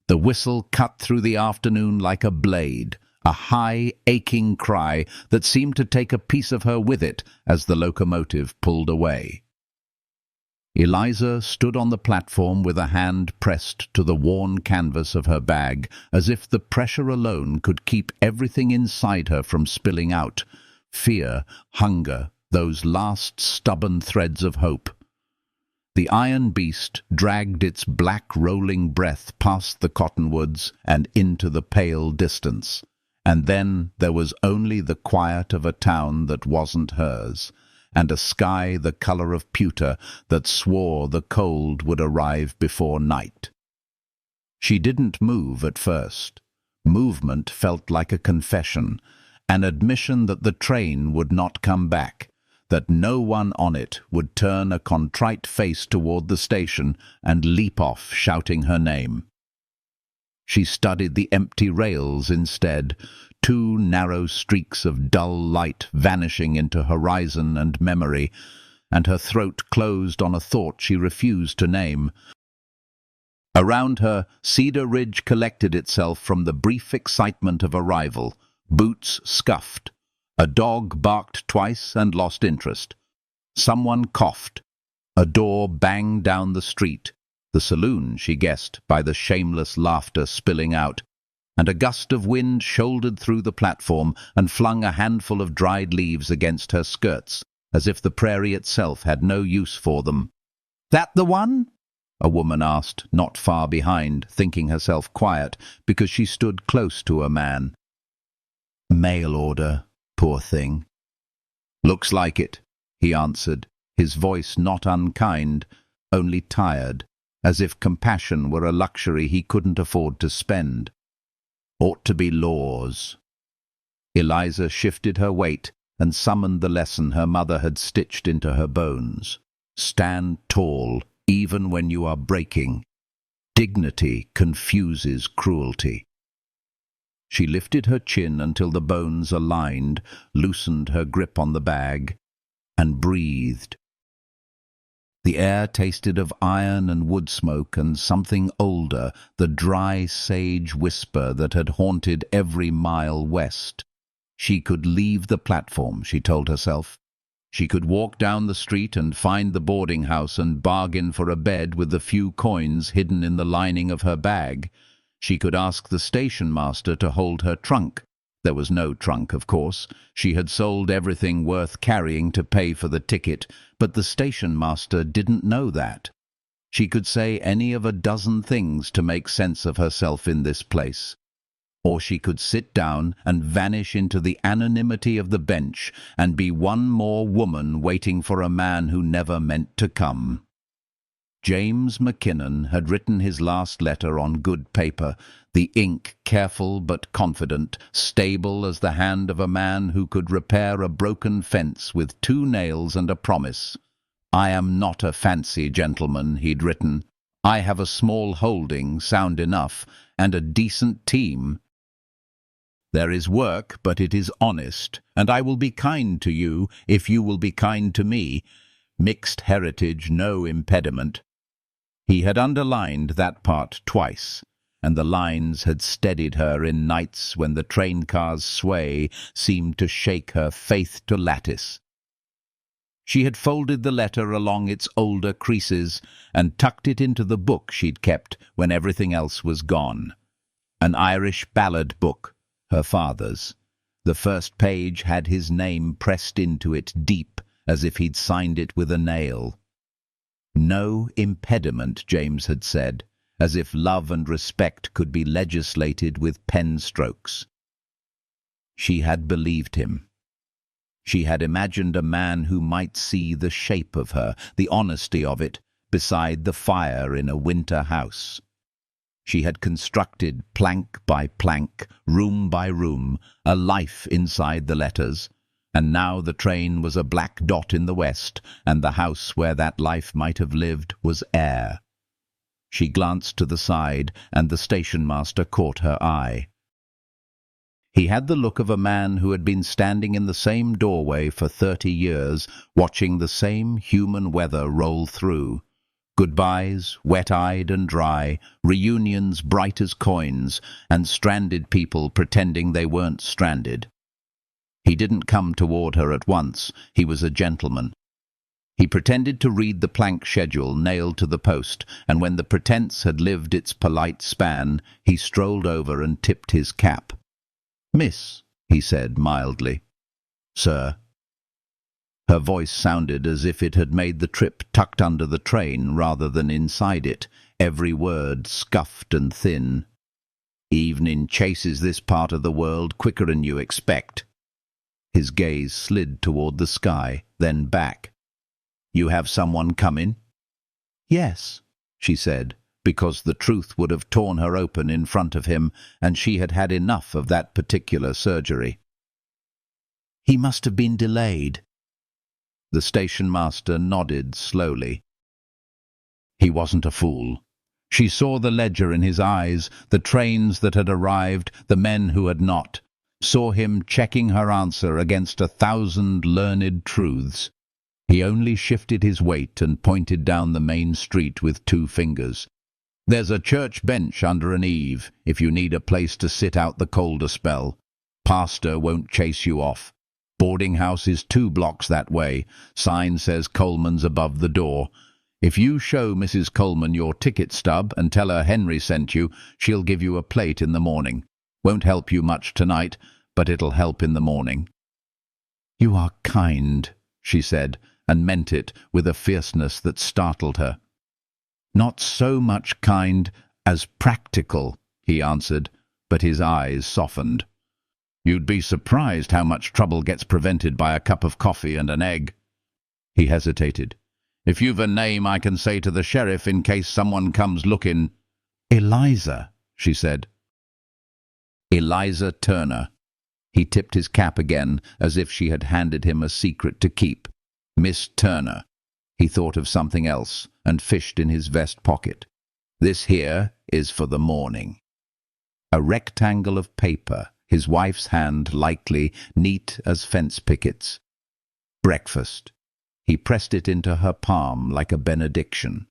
The whistle cut through the afternoon like a blade, a high, aching cry that seemed to take a piece of her with it as the locomotive pulled away. Eliza stood on the platform with a hand pressed to the worn canvas of her bag, as if the pressure alone could keep everything inside her from spilling out. Fear, hunger, those last stubborn threads of hope. The iron beast dragged its black rolling breath past the cottonwoods and into the pale distance. And then there was only the quiet of a town that wasn't hers, and a sky the color of pewter that swore the cold would arrive before night. She didn't move at first. Movement felt like a confession, an admission that the train would not come back, that no one on it would turn a contrite face toward the station and leap off shouting her name. She studied the empty rails instead, two narrow streaks of dull light vanishing into horizon and memory, and her throat closed on a thought she refused to name. Around her, Cedar Ridge collected itself from the brief excitement of arrival. Boots scuffed. A dog barked twice and lost interest. Someone coughed. A door banged down the street. The saloon, she guessed, by the shameless laughter spilling out, and a gust of wind shouldered through the platform and flung a handful of dried leaves against her skirts, as if the prairie itself had no use for them. "That the one?" a woman asked, not far behind, thinking herself quiet, because she stood close to a man. "Mail order, poor thing." "Looks like it," he answered, his voice not unkind, only tired, as if compassion were a luxury he couldn't afford to spend. "Ought to be laws." Eliza shifted her weight and summoned the lesson her mother had stitched into her bones. Stand tall, even when you are breaking. Dignity confuses cruelty. She lifted her chin until the bones aligned, loosened her grip on the bag, and breathed. The air tasted of iron and wood smoke and something older, the dry sage whisper that had haunted every mile west. She could leave the platform, she told herself. She could walk down the street and find the boarding house and bargain for a bed with the few coins hidden in the lining of her bag. She could ask the station master to hold her trunk. There was no trunk, of course. She had sold everything worth carrying to pay for the ticket, but the station master didn't know that. She could say any of a dozen things to make sense of herself in this place. Or she could sit down and vanish into the anonymity of the bench and be one more woman waiting for a man who never meant to come. James McKinnon had written his last letter on good paper, the ink careful but confident, stable as the hand of a man who could repair a broken fence with 2 nails and a promise. "I am not a fancy gentleman," he'd written. "I have a small holding, sound enough, and a decent team. There is work, but it is honest, and I will be kind to you if you will be kind to me. Mixed heritage no impediment." He had underlined that part twice, and the lines had steadied her in nights when the train car's sway seemed to shake her faith to lattice. She had folded the letter along its older creases and tucked it into the book she'd kept when everything else was gone. An Irish ballad book, her father's. The first page had his name pressed into it deep, as if he'd signed it with a nail. No impediment, James had said, as if love and respect could be legislated with pen strokes. She had believed him. She had imagined a man who might see the shape of her, the honesty of it, beside the fire in a winter house. She had constructed plank by plank, room by room, a life inside the letters, and now the train was a black dot in the west, and the house where that life might have lived was air. She glanced to the side, and the station-master caught her eye. He had the look of a man who had been standing in the same doorway for 30 years, watching the same human weather roll through. Goodbyes, wet-eyed and dry, reunions bright as coins, and stranded people pretending they weren't stranded. He didn't come toward her at once. He was a gentleman. He pretended to read the plank schedule nailed to the post, and when the pretense had lived its polite span, he strolled over and tipped his cap. "Miss," he said mildly. "Sir." Her voice sounded as if it had made the trip tucked under the train rather than inside it, every word scuffed and thin. "Evening chases this part of the world quicker'n you expect." His gaze slid toward the sky, then back. "You have someone coming?" "Yes," she said, because the truth would have torn her open in front of him, and she had had enough of that particular surgery. "He must have been delayed." The station master nodded slowly. He wasn't a fool. She saw the ledger in his eyes, the trains that had arrived, the men who had not. Saw him checking her answer against 1,000 learned truths. He only shifted his weight and pointed down the main street with 2 fingers. "There's a church bench under an eave, if you need a place to sit out the colder spell. Pastor won't chase you off. Boarding house is 2 blocks that way. Sign says Coleman's above the door. If you show Mrs. Coleman your ticket stub and tell her Henry sent you, she'll give you a plate in the morning. Won't help you much tonight, but it'll help in the morning." "You are kind," she said, and meant it with a fierceness that startled her. "Not so much kind as practical," he answered, but his eyes softened. "You'd be surprised how much trouble gets prevented by a cup of coffee and an egg." He hesitated. "If you've a name I can say to the sheriff in case someone comes looking." "Eliza," she said. "Eliza Turner." He tipped his cap again, as if she had handed him a secret to keep. "Miss Turner." He thought of something else, and fished in his vest pocket. "This here is for the morning." A rectangle of paper, his wife's hand lightly, neat as fence pickets. "Breakfast." He pressed it into her palm like a benediction.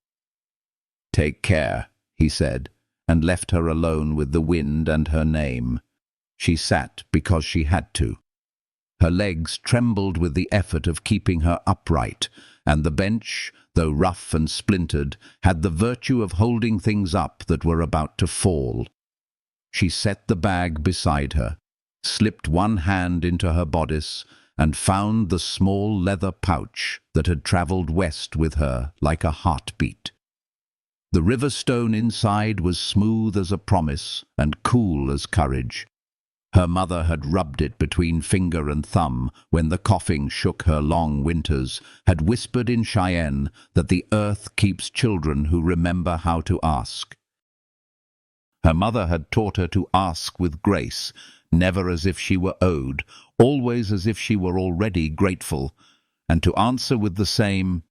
"Take care," he said, and left her alone with the wind and her name. She sat because she had to. Her legs trembled with the effort of keeping her upright, and the bench, though rough and splintered, had the virtue of holding things up that were about to fall. She set the bag beside her, slipped one hand into her bodice, and found the small leather pouch that had travelled west with her like a heartbeat. The river stone inside was smooth as a promise and cool as courage. Her mother had rubbed it between finger and thumb when the coughing shook her long winters, had whispered in Cheyenne that the earth keeps children who remember how to ask. Her mother had taught her to ask with grace, never as if she were owed, always as if she were already grateful, and to answer with the same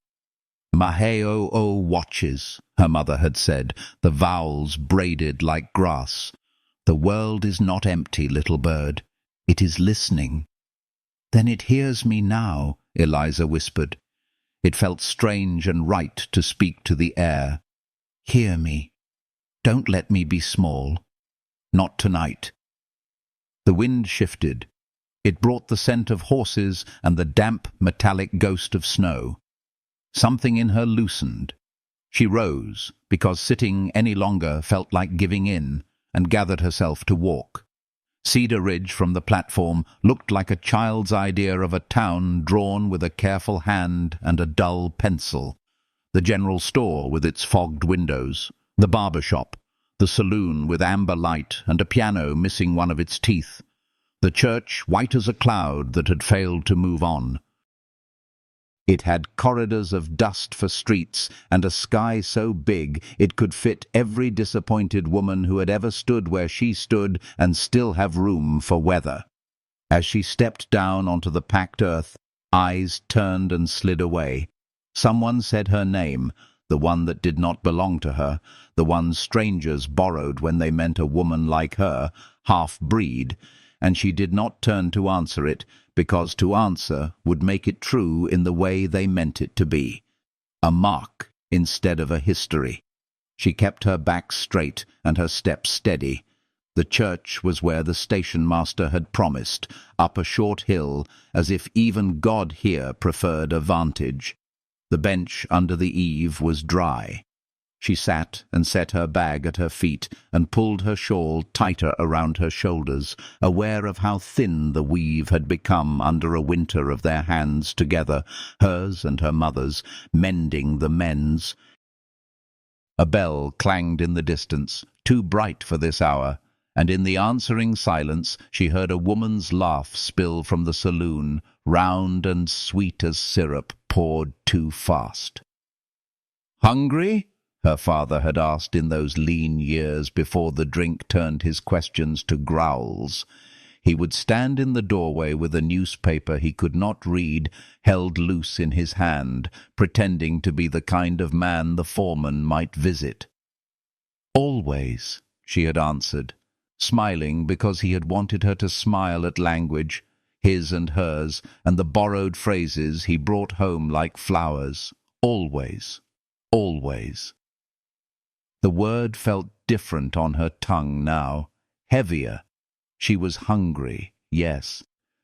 "Maheo-o watches," her mother had said, the vowels braided like grass. "The world is not empty, little bird. It is listening." "Then it hears me now," Eliza whispered. It felt strange and right to speak to the air. "Hear me. Don't let me be small. Not tonight." The wind shifted. It brought the scent of horses and the damp, metallic ghost of snow. Something in her loosened. She rose, because sitting any longer felt like giving in, and gathered herself to walk. Cedar Ridge from the platform looked like a child's idea of a town drawn with a careful hand and a dull pencil. The general store with its fogged windows, the barber shop, the saloon with amber light and a piano missing one of its teeth, the church white as a cloud that had failed to move on. It had corridors of dust for streets and a sky so big it could fit every disappointed woman who had ever stood where she stood and still have room for weather. As she stepped down onto the packed earth, eyes turned and slid away. Someone said her name, the one that did not belong to her, the one strangers borrowed when they meant a woman like her, half-breed, and she did not turn to answer it, because to answer would make it true in the way they meant it to be. A mark instead of a history. She kept her back straight and her steps steady. The church was where the station master had promised, up a short hill, as if even God here preferred a vantage. The bench under the eave was dry. She sat and set her bag at her feet and pulled her shawl tighter around her shoulders, aware of how thin the weave had become under a winter of their hands together, hers and her mother's, mending the men's. A bell clanged in the distance, too bright for this hour, and in the answering silence she heard a woman's laugh spill from the saloon, round and sweet as syrup poured too fast. "Hungry?" her father had asked in those lean years before the drink turned his questions to growls. He would stand in the doorway with a newspaper he could not read held loose in his hand, pretending to be the kind of man the foreman might visit. "Always," she had answered, smiling because he had wanted her to smile at language, his and hers, and the borrowed phrases he brought home like flowers. Always, always. The word felt different on her tongue now, heavier. She was hungry, yes,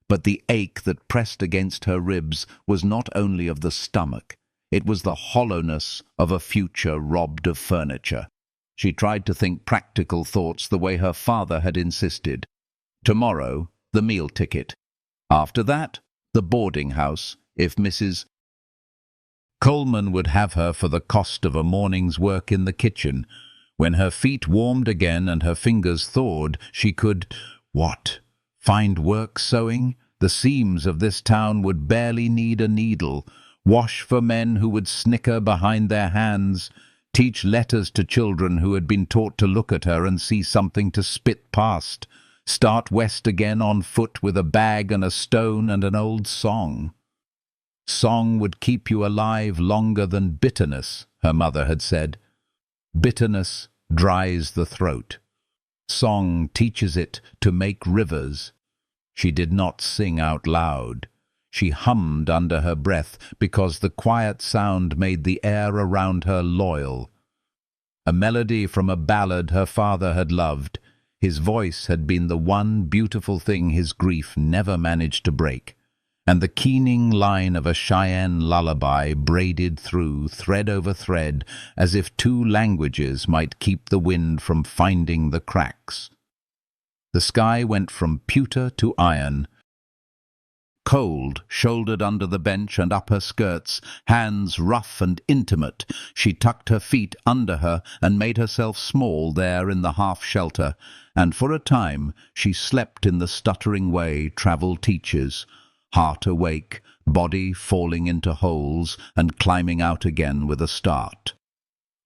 but the ache that pressed against her ribs was not only of the stomach, it was the hollowness of a future robbed of furniture. She tried to think practical thoughts the way her father had insisted. Tomorrow, the meal ticket. After that, the boarding house, if Mrs. Coleman would have her for the cost of a morning's work in the kitchen. When her feet warmed again and her fingers thawed, she could, what? Find work sewing? The seams of this town would barely need a needle. Wash for men who would snicker behind their hands. Teach letters to children who had been taught to look at her and see something to spit past. Start west again on foot with a bag and a stone and an old song. Song would keep you alive longer than bitterness, her mother had said. Bitterness dries the throat. Song teaches it to make rivers. She did not sing out loud. She hummed under her breath because the quiet sound made the air around her loyal. A melody from a ballad her father had loved. His voice had been the one beautiful thing his grief never managed to break. And the keening line of a Cheyenne lullaby braided through, thread over thread, as if two languages might keep the wind from finding the cracks. The sky went from pewter to iron. Cold shouldered under the bench and up her skirts, hands rough and intimate, she tucked her feet under her and made herself small there in the half-shelter, and for a time she slept in the stuttering way travel teaches, heart awake, body falling into holes and climbing out again with a start.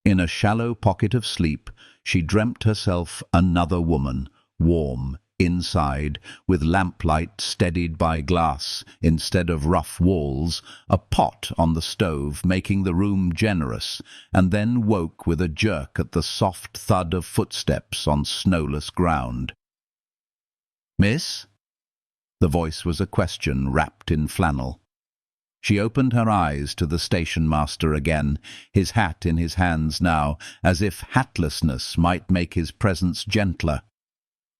In a shallow pocket of sleep, she dreamt herself another woman, warm, inside, with lamplight steadied by glass instead of rough walls, a pot on the stove making the room generous, and then woke with a jerk at the soft thud of footsteps on snowless ground. "Miss?" The voice was a question wrapped in flannel. She opened her eyes to the station master again, his hat in his hands now, as if hatlessness might make his presence gentler.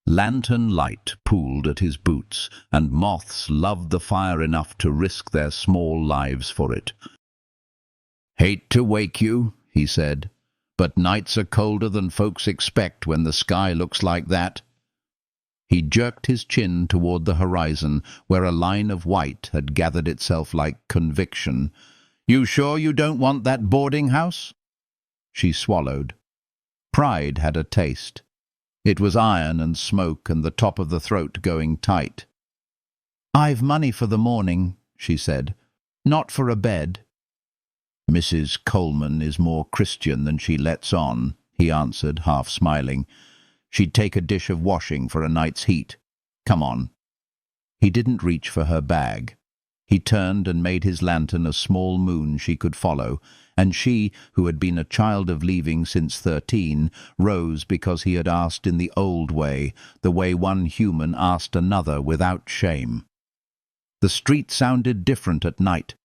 Lantern light pooled at his boots, and moths loved the fire enough to risk their small lives for it. "Hate to wake you," he said, "but nights are colder than folks expect when the sky looks like that." He jerked his chin toward the horizon, where a line of white had gathered itself like conviction. "You sure you don't want that boarding house?" She swallowed. Pride had a taste. It was iron and smoke and the top of the throat going tight. "I've money for the morning," she said. "Not for a bed." "Mrs. Coleman is more Christian than she lets on," he answered, half smiling. "She'd take a dish of washing for a night's heat. Come on." He didn't reach for her bag. He turned and made his lantern a small moon she could follow, and she, who had been a child of leaving since 13, rose because he had asked in the old way, the way one human asked another without shame. The street sounded different at night.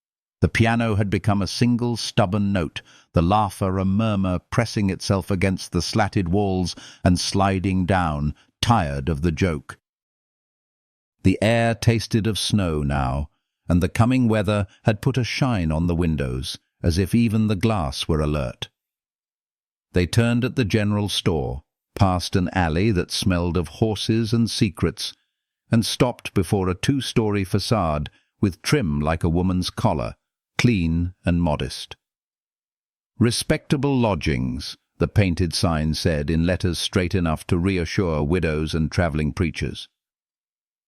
The piano had become a single stubborn note, the laughter a murmur pressing itself against the slatted walls and sliding down, tired of the joke. The air tasted of snow now, and the coming weather had put a shine on the windows, as if even the glass were alert. They turned at the general store, past an alley that smelled of horses and secrets, and stopped before a 2-story facade with trim like a woman's collar, clean and modest. "Respectable lodgings," the painted sign said in letters straight enough to reassure widows and travelling preachers.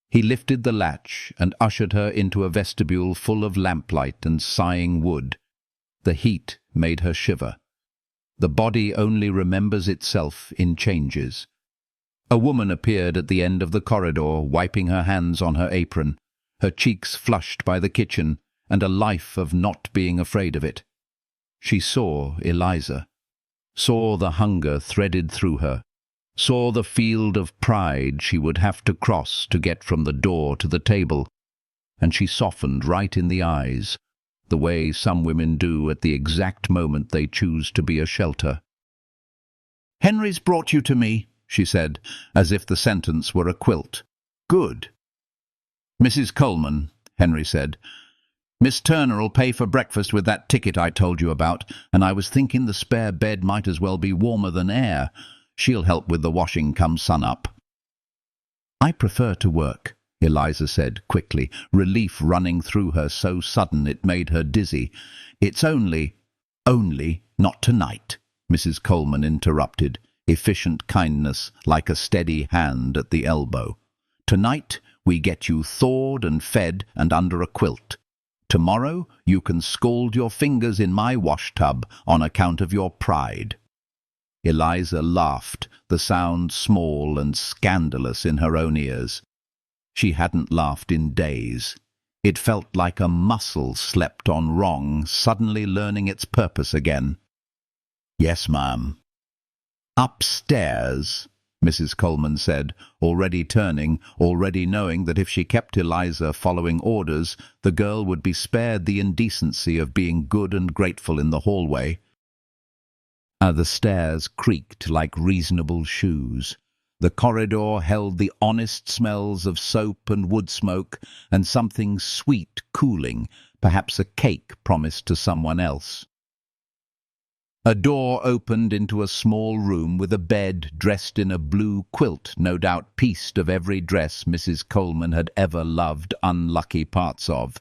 He lifted the latch and ushered her into a vestibule full of lamplight and sighing wood. The heat made her shiver. The body only remembers itself in changes. A woman appeared at the end of the corridor, wiping her hands on her apron, her cheeks flushed by the kitchen, and a life of not being afraid of it. She saw Eliza, saw the hunger threaded through her, saw the field of pride she would have to cross to get from the door to the table, and she softened right in the eyes, the way some women do at the exact moment they choose to be a shelter. "Henry's brought you to me," she said, as if the sentence were a quilt. "Good." "Mrs. Coleman," Henry said, "Miss Turner'll pay for breakfast with that ticket I told you about, and I was thinking the spare bed might as well be warmer than air. She'll help with the washing come sun-up." "I prefer to work," Eliza said quickly, relief running through her so sudden it made her dizzy. "It's only not tonight," Mrs. Coleman interrupted, efficient kindness like a steady hand at the elbow. "Tonight we get you thawed and fed and under a quilt. Tomorrow you can scald your fingers in my wash-tub on account of your pride." Eliza laughed, the sound small and scandalous in her own ears. She hadn't laughed in days. It felt like a muscle slept on wrong, suddenly learning its purpose again. "Yes, ma'am." "Upstairs," Mrs. Coleman said, already turning, already knowing that if she kept Eliza following orders, the girl would be spared the indecency of being good and grateful in the hallway. The stairs creaked like reasonable shoes. The corridor held the honest smells of soap and wood smoke, and something sweet cooling, perhaps a cake promised to someone else. A door opened into a small room with a bed dressed in a blue quilt, no doubt pieced of every dress Mrs. Coleman had ever loved unlucky parts of.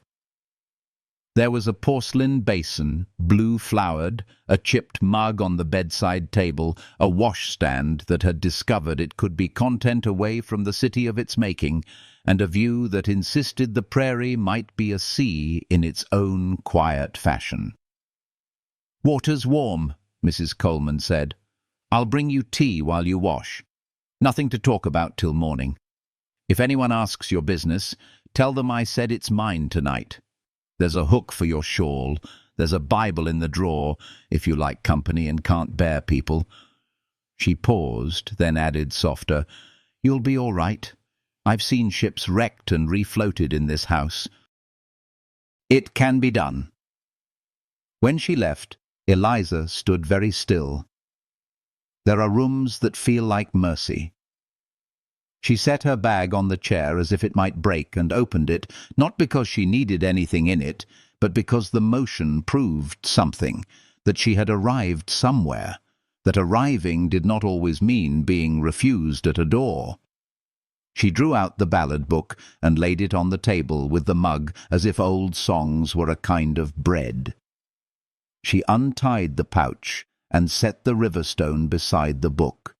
There was a porcelain basin, blue-flowered, a chipped mug on the bedside table, a washstand that had discovered it could be content away from the city of its making, and a view that insisted the prairie might be a sea in its own quiet fashion. "Water's warm," Mrs. Coleman said. "I'll bring you tea while you wash. Nothing to talk about till morning. If anyone asks your business, tell them I said it's mine tonight. There's a hook for your shawl. There's a Bible in the drawer, if you like company and can't bear people." She paused, then added softer, "You'll be all right. I've seen ships wrecked and refloated in this house. It can be done." When she left, Eliza stood very still. There are rooms that feel like mercy. She set her bag on the chair as if it might break and opened it, not because she needed anything in it, but because the motion proved something, that she had arrived somewhere, that arriving did not always mean being refused at a door. She drew out the ballad book and laid it on the table with the mug as if old songs were a kind of bread. She untied the pouch and set the riverstone beside the book.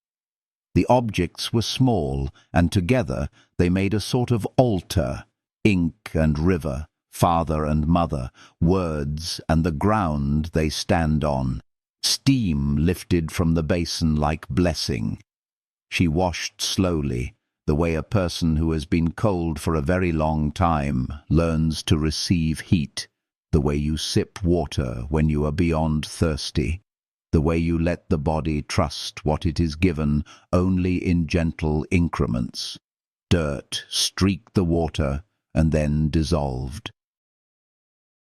The objects were small, and together they made a sort of altar, ink and river, father and mother, words and the ground they stand on. Steam lifted from the basin like blessing. She washed slowly, the way a person who has been cold for a very long time learns to receive heat, the way you sip water when you are beyond thirsty, the way you let the body trust what it is given only in gentle increments. Dirt streaked the water and then dissolved.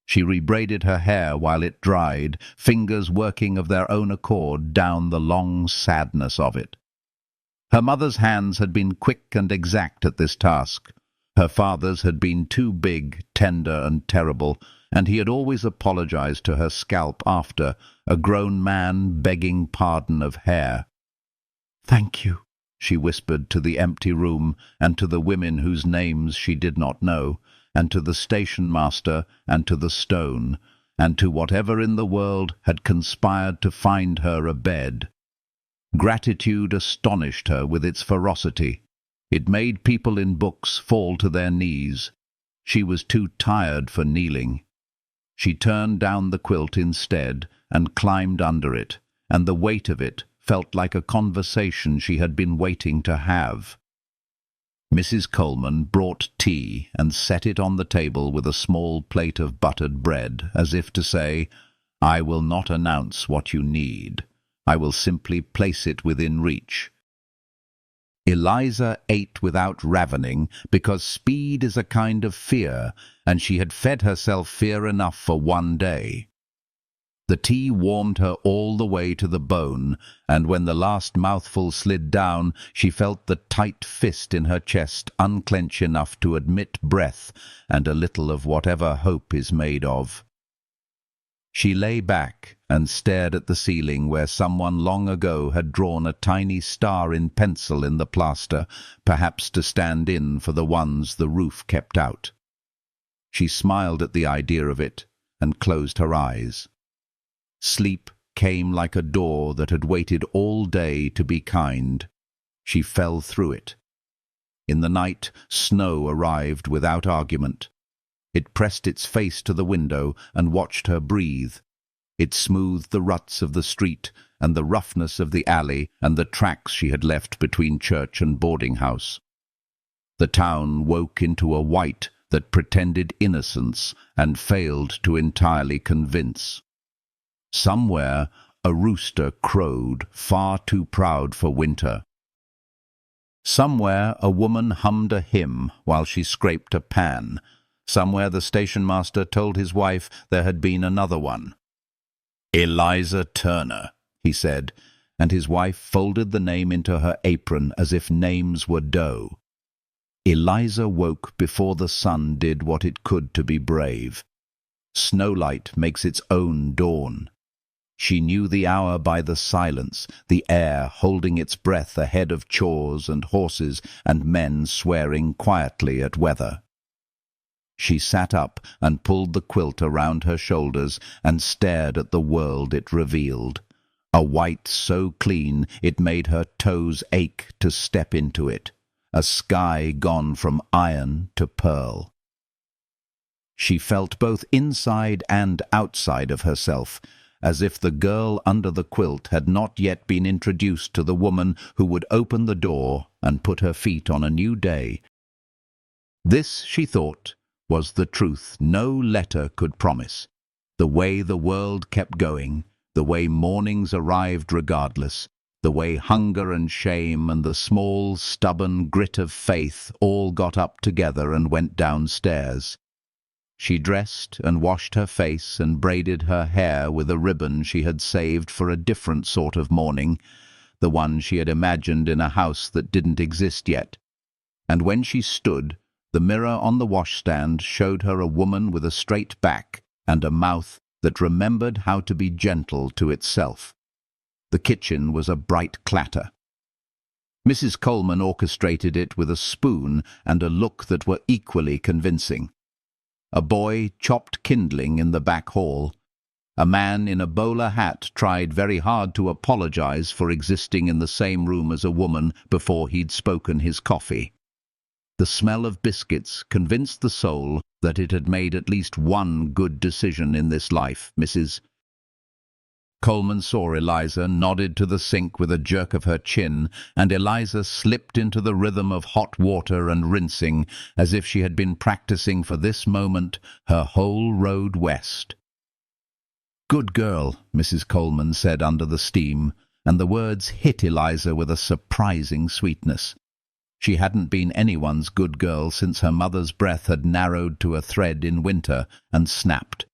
She rebraided her hair while it dried, fingers working of their own accord down the long sadness of it. Her mother's hands had been quick and exact at this task. Her father's had been too big, tender, and terrible, and he had always apologized to her scalp after, a grown man begging pardon of hair. "Thank you," she whispered to the empty room, and to the women whose names she did not know, and to the station master, and to the stone, and to whatever in the world had conspired to find her a bed. Gratitude astonished her with its ferocity. It made people in books fall to their knees. She was too tired for kneeling. She turned down the quilt instead and climbed under it, and the weight of it felt like a conversation she had been waiting to have. Mrs. Coleman brought tea and set it on the table with a small plate of buttered bread, as if to say, "I will not announce what you need. I will simply place it within reach." Eliza ate without ravening, because speed is a kind of fear, and she had fed herself fear enough for one day. The tea warmed her all the way to the bone, and when the last mouthful slid down, she felt the tight fist in her chest unclench enough to admit breath and a little of whatever hope is made of. She lay back and stared at the ceiling where someone long ago had drawn a tiny star in pencil in the plaster, perhaps to stand in for the ones the roof kept out. She smiled at the idea of it and closed her eyes. Sleep came like a door that had waited all day to be kind. She fell through it. In the night, snow arrived without argument. It pressed its face to the window and watched her breathe. It smoothed the ruts of the street and the roughness of the alley and the tracks she had left between church and boarding house. The town woke into a white that pretended innocence and failed to entirely convince. Somewhere a rooster crowed, far too proud for winter. Somewhere a woman hummed a hymn while she scraped a pan. Somewhere the station master told his wife there had been another one. "Eliza Turner," he said, and his wife folded the name into her apron as if names were dough. Eliza woke before the sun did what it could to be brave. Snowlight makes its own dawn. She knew the hour by the silence, the air holding its breath ahead of chores and horses and men swearing quietly at weather. She sat up and pulled the quilt around her shoulders and stared at the world it revealed. A white so clean it made her toes ache to step into it. A sky gone from iron to pearl. She felt both inside and outside of herself, as if the girl under the quilt had not yet been introduced to the woman who would open the door and put her feet on a new day. This, she thought, was the truth no letter could promise. The way the world kept going, the way mornings arrived regardless, the way hunger and shame and the small, stubborn grit of faith all got up together and went downstairs. She dressed and washed her face and braided her hair with a ribbon she had saved for a different sort of morning, the one she had imagined in a house that didn't exist yet. And when she stood, the mirror on the washstand showed her a woman with a straight back and a mouth that remembered how to be gentle to itself. The kitchen was a bright clatter. Mrs. Coleman orchestrated it with a spoon and a look that were equally convincing. A boy chopped kindling in the back hall. A man in a bowler hat tried very hard to apologize for existing in the same room as a woman before he'd spoken his coffee. The smell of biscuits convinced the soul that it had made at least one good decision in this life. Mrs. Coleman saw Eliza, nodded to the sink with a jerk of her chin, and Eliza slipped into the rhythm of hot water and rinsing, as if she had been practicing for this moment her whole road west. "Good girl," Mrs. Coleman said under the steam, and the words hit Eliza with a surprising sweetness. She hadn't been anyone's good girl since her mother's breath had narrowed to a thread in winter and snapped.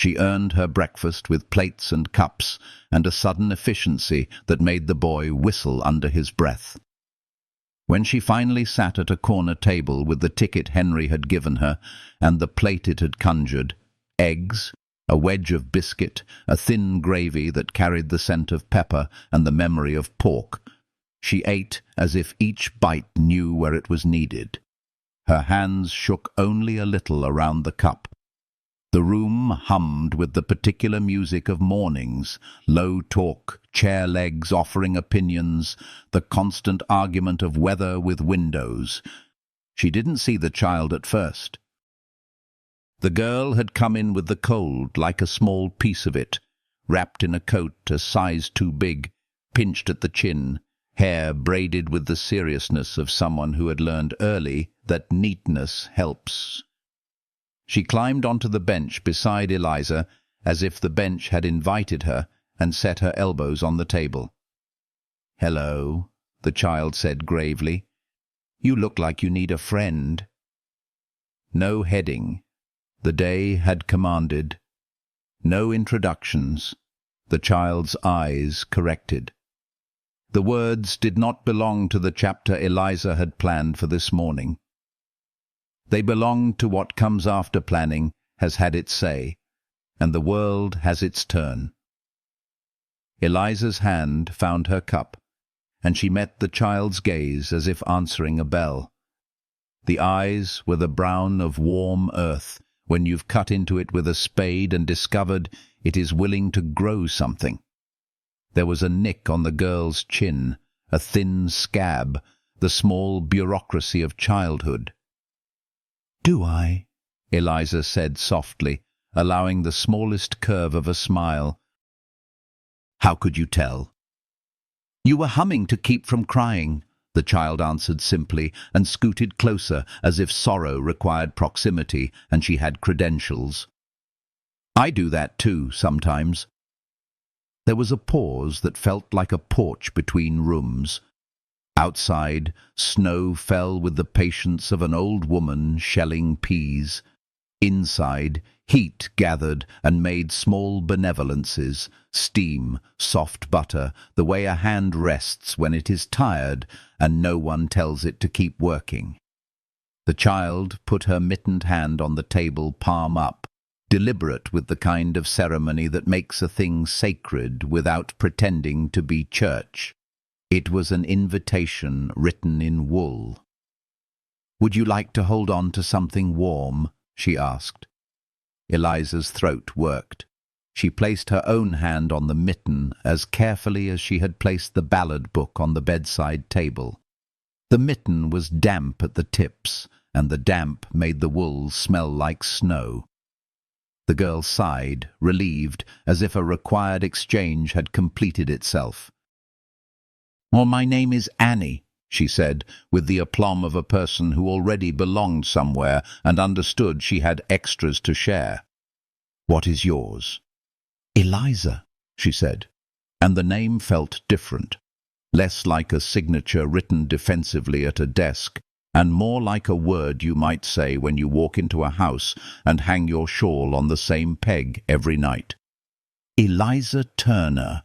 She earned her breakfast with plates and cups and a sudden efficiency that made the boy whistle under his breath. When she finally sat at a corner table with the ticket Henry had given her and the plate it had conjured, eggs, a wedge of biscuit, a thin gravy that carried the scent of pepper and the memory of pork, she ate as if each bite knew where it was needed. Her hands shook only a little around the cup. The room hummed with the particular music of mornings, low talk, chair legs offering opinions, the constant argument of weather with windows. She didn't see the child at first. The girl had come in with the cold, like a small piece of it, wrapped in a coat a size too big, pinched at the chin, hair braided with the seriousness of someone who had learned early that neatness helps. She climbed onto the bench beside Eliza, as if the bench had invited her, and set her elbows on the table. "Hello," the child said gravely. "You look like you need a friend." No heading. The day had commanded. No introductions. The child's eyes corrected. The words did not belong to the chapter Eliza had planned for this morning. They belonged to what comes after planning has had its say, and the world has its turn. Eliza's hand found her cup, and she met the child's gaze as if answering a bell. The eyes were the brown of warm earth when you've cut into it with a spade and discovered it is willing to grow something. There was a nick on the girl's chin, a thin scab, the small bureaucracy of childhood. "Do I?" Eliza said softly, allowing the smallest curve of a smile. "How could you tell?" "You were humming to keep from crying," the child answered simply, and scooted closer as if sorrow required proximity and she had credentials. "I do that too, sometimes." There was a pause that felt like a porch between rooms. Outside, snow fell with the patience of an old woman shelling peas. Inside, heat gathered and made small benevolences, steam, soft butter, the way a hand rests when it is tired and no one tells it to keep working. The child put her mittened hand on the table, palm up, deliberate with the kind of ceremony that makes a thing sacred without pretending to be church. It was an invitation written in wool. "Would you like to hold on to something warm?" she asked. Eliza's throat worked. She placed her own hand on the mitten as carefully as she had placed the ballad book on the bedside table. The mitten was damp at the tips, and the damp made the wool smell like snow. The girl sighed, relieved, as if a required exchange had completed itself. "Well, my name is Annie," she said, with the aplomb of a person who already belonged somewhere and understood she had extras to share. "What is yours?" "Eliza," she said, and the name felt different, less like a signature written defensively at a desk, and more like a word you might say when you walk into a house and hang your shawl on the same peg every night. "Eliza Turner."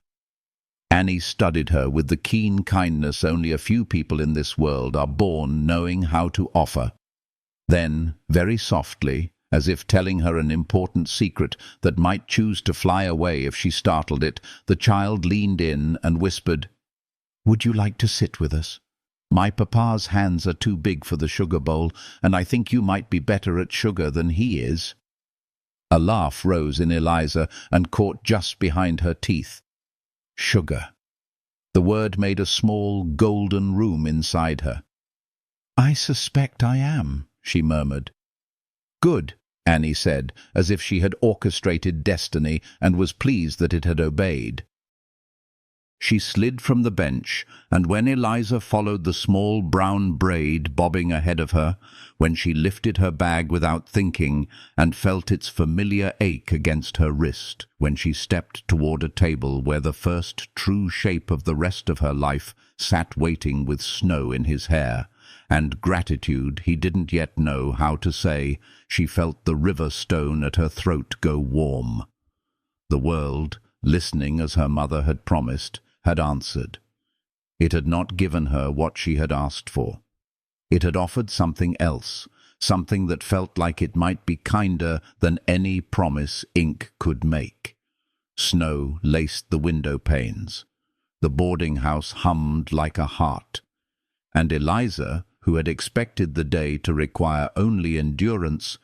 Annie studied her with the keen kindness only a few people in this world are born knowing how to offer. Then, very softly, as if telling her an important secret that might choose to fly away if she startled it, the child leaned in and whispered, "Would you like to sit with us? My papa's hands are too big for the sugar bowl, and I think you might be better at sugar than he is." A laugh rose in Eliza and caught just behind her teeth. Sugar. The word made a small, golden room inside her. "I suspect I am," she murmured. "Good," Annie said, as if she had orchestrated destiny and was pleased that it had obeyed. She slid from the bench, and when Eliza followed the small brown braid bobbing ahead of her, when she lifted her bag without thinking and felt its familiar ache against her wrist, when she stepped toward a table where the first true shape of the rest of her life sat waiting with snow in his hair, and gratitude he didn't yet know how to say. She felt the river stone at her throat go warm. The world, listening as her mother had promised, had answered. It had not given her what she had asked for. It had offered something else, something that felt like it might be kinder than any promise ink could make. Snow laced the window panes. The boarding house hummed like a heart. And Eliza, who had expected the day to require only endurance,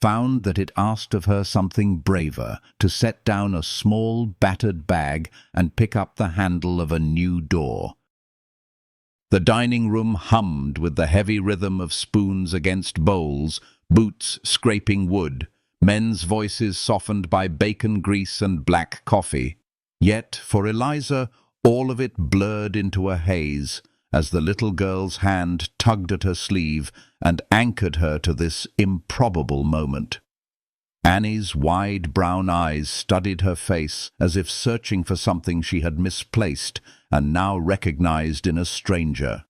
found that it asked of her something braver, to set down a small, battered bag and pick up the handle of a new door. The dining room hummed with the heavy rhythm of spoons against bowls, boots scraping wood, men's voices softened by bacon grease and black coffee. Yet, for Eliza, all of it blurred into a haze, as the little girl's hand tugged at her sleeve and anchored her to this improbable moment. Annie's wide brown eyes studied her face as if searching for something she had misplaced and now recognized in a stranger.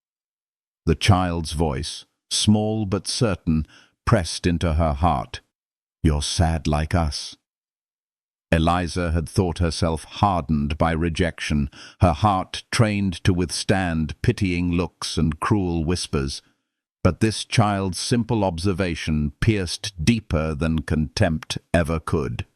The child's voice, small but certain, pressed into her heart. "You're sad like us." Eliza had thought herself hardened by rejection, her heart trained to withstand pitying looks and cruel whispers. But this child's simple observation pierced deeper than contempt ever could.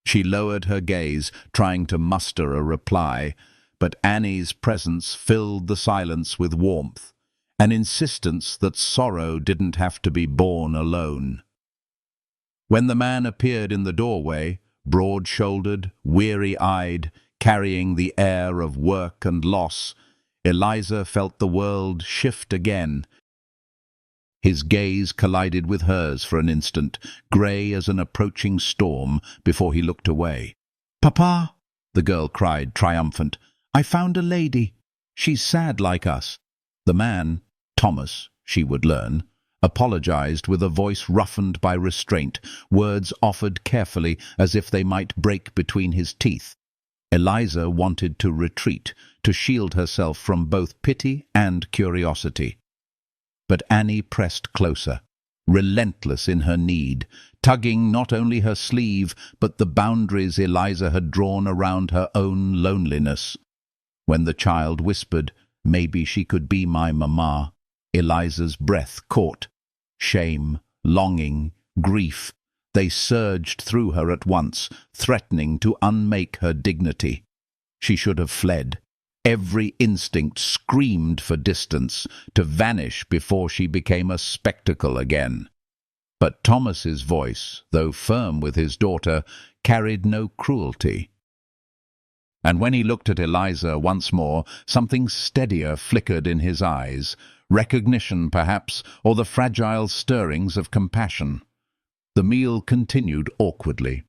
She lowered her gaze, trying to muster a reply, but Annie's presence filled the silence with warmth, an insistence that sorrow didn't have to be borne alone. When the man appeared in the doorway, broad-shouldered, weary-eyed, carrying the air of work and loss, Eliza felt the world shift again. His gaze collided with hers for an instant, grey as an approaching storm, before he looked away. "Papa," the girl cried, triumphant, "I found a lady. She's sad like us." The man, Thomas, she would learn, apologized with a voice roughened by restraint, words offered carefully as if they might break between his teeth. Eliza wanted to retreat, to shield herself from both pity and curiosity. But Annie pressed closer, relentless in her need, tugging not only her sleeve but the boundaries Eliza had drawn around her own loneliness. When the child whispered, "Maybe she could be my mamma," Eliza's breath caught. Shame, longing, grief, they surged through her at once, threatening to unmake her dignity. She should have fled. Every instinct screamed for distance, to vanish before she became a spectacle again. But Thomas's voice, though firm with his daughter, carried no cruelty. And when he looked at Eliza once more, something steadier flickered in his eyes, recognition perhaps, or the fragile stirrings of compassion. The meal continued awkwardly.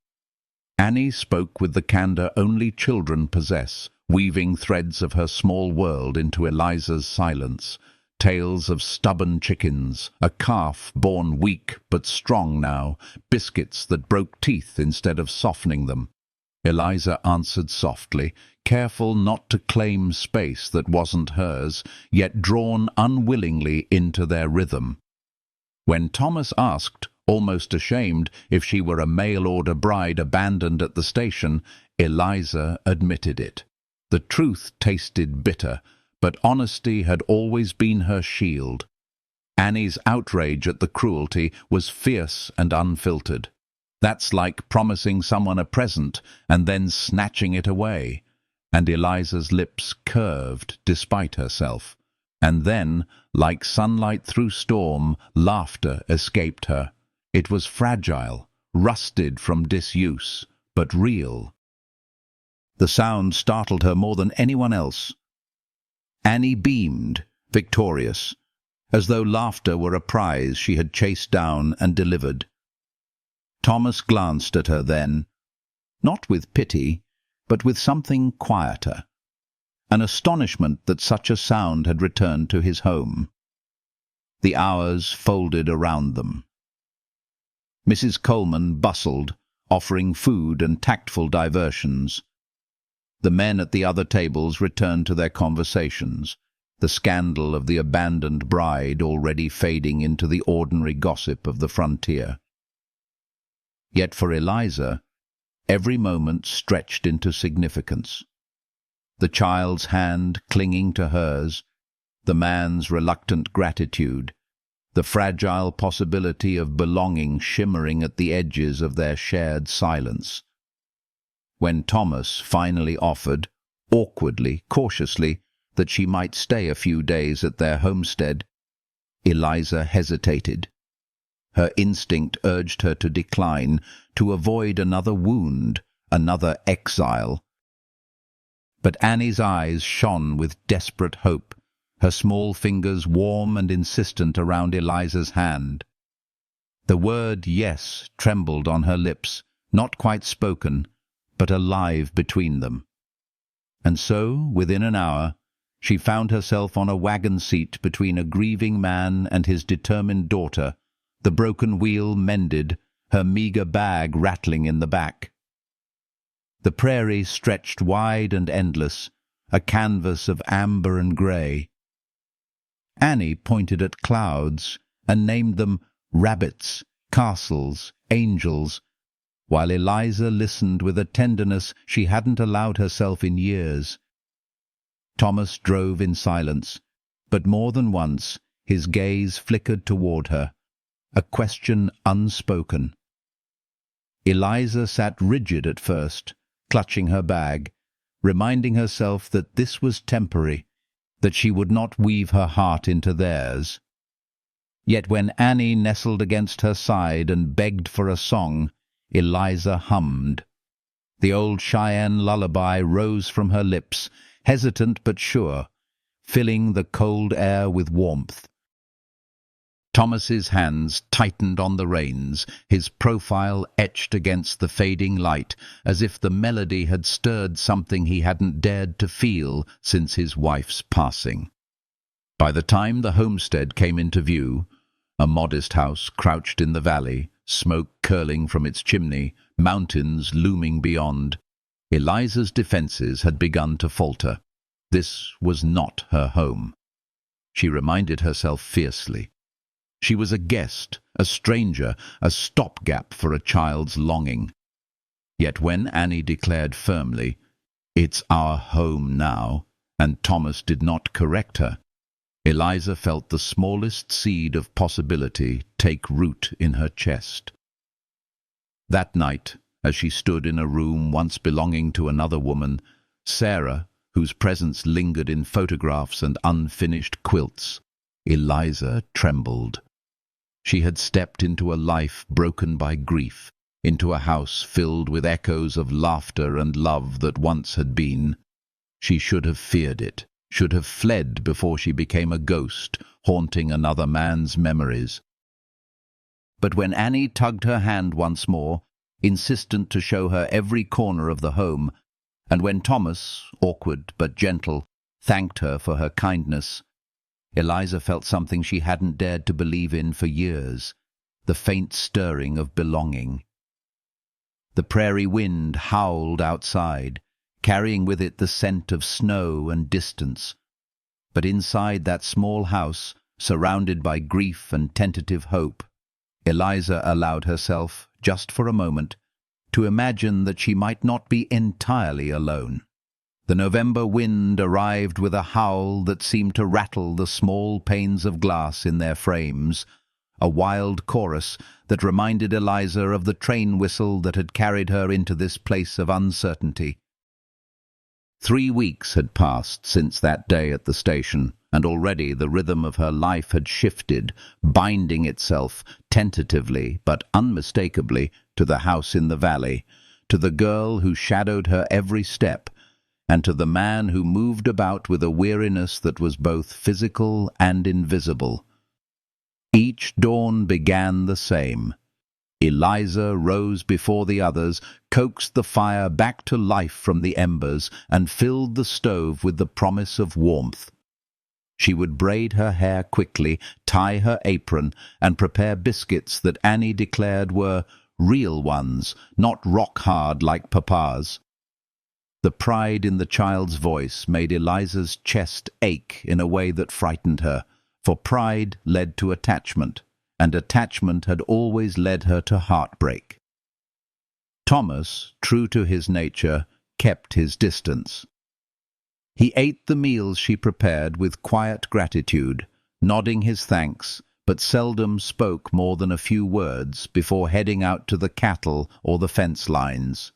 Annie spoke with the candour only children possess, weaving threads of her small world into Eliza's silence. Tales of stubborn chickens, a calf born weak but strong now, biscuits that broke teeth instead of softening them. Eliza answered softly, careful not to claim space that wasn't hers, yet drawn unwillingly into their rhythm. When Thomas asked, almost ashamed, if she were a mail-order bride abandoned at the station, Eliza admitted it. The truth tasted bitter, but honesty had always been her shield. Annie's outrage at the cruelty was fierce and unfiltered. That's like promising someone a present and then snatching it away. And Eliza's lips curved despite herself. And then, like sunlight through storm, laughter escaped her. It was fragile, rusted from disuse, but real. The sound startled her more than anyone else. Annie beamed, victorious, as though laughter were a prize she had chased down and delivered. Thomas glanced at her then, not with pity, but with something quieter, an astonishment that such a sound had returned to his home. The hours folded around them. Mrs. Coleman bustled, offering food and tactful diversions. The men at the other tables returned to their conversations. the scandal of the abandoned bride already fading into the ordinary gossip of the frontier. Yet for Eliza, every moment stretched into significance. The child's hand clinging to hers, the man's reluctant gratitude, the fragile possibility of belonging shimmering at the edges of their shared silence. When Thomas finally offered, awkwardly, cautiously, that she might stay a few days at their homestead, Eliza hesitated. Her instinct urged her to decline, to avoid another wound, another exile. But Annie's eyes shone with desperate hope, her small fingers warm and insistent around Eliza's hand. The word yes trembled on her lips, not quite spoken, but alive between them. And so, within an hour, she found herself on a wagon seat between a grieving man and his determined daughter, the broken wheel mended, her meagre bag rattling in the back. The prairie stretched wide and endless, a canvas of amber and grey. Annie pointed at clouds and named them rabbits, castles, angels, while Eliza listened with a tenderness she hadn't allowed herself in years. Thomas drove in silence, but more than once his gaze flickered toward her, a question unspoken. Eliza sat rigid at first, clutching her bag, reminding herself that this was temporary, that she would not weave her heart into theirs. Yet when Annie nestled against her side and begged for a song, Eliza hummed. The old Cheyenne lullaby rose from her lips, hesitant but sure, filling the cold air with warmth. Thomas's hands tightened on the reins, his profile etched against the fading light, as if the melody had stirred something he hadn't dared to feel since his wife's passing. By the time the homestead came into view, a modest house crouched in the valley, smoke curling from its chimney, mountains looming beyond, Eliza's defenses had begun to falter. This was not her home. She reminded herself fiercely. She was a guest, a stranger, a stopgap for a child's longing. Yet when Annie declared firmly, "It's our home now," and Thomas did not correct her, Eliza felt the smallest seed of possibility take root in her chest. That night, as she stood in a room once belonging to another woman, Sarah, whose presence lingered in photographs and unfinished quilts, Eliza trembled. She had stepped into a life broken by grief, into a house filled with echoes of laughter and love that once had been. She should have feared it, should have fled before she became a ghost, haunting another man's memories. But when Annie tugged her hand once more, insistent to show her every corner of the home, and when Thomas, awkward but gentle, thanked her for her kindness, Eliza felt something she hadn't dared to believe in for years, the faint stirring of belonging. The prairie wind howled outside, carrying with it the scent of snow and distance. But inside that small house, surrounded by grief and tentative hope, Eliza allowed herself, just for a moment, to imagine that she might not be entirely alone. The November wind arrived with a howl that seemed to rattle the small panes of glass in their frames, a wild chorus that reminded Eliza of the train whistle that had carried her into this place of uncertainty. 3 weeks had passed since that day at the station, and already the rhythm of her life had shifted, binding itself, tentatively but unmistakably, to the house in the valley, to the girl who shadowed her every step, and to the man who moved about with a weariness that was both physical and invisible. Each dawn began the same. Eliza rose before the others, coaxed the fire back to life from the embers, and filled the stove with the promise of warmth. She would braid her hair quickly, tie her apron, and prepare biscuits that Annie declared were real ones, not rock-hard like Papa's. The pride in the child's voice made Eliza's chest ache in a way that frightened her, for pride led to attachment, and attachment had always led her to heartbreak. Thomas, true to his nature, kept his distance. He ate the meals she prepared with quiet gratitude, nodding his thanks, but seldom spoke more than a few words before heading out to the cattle or the fence lines.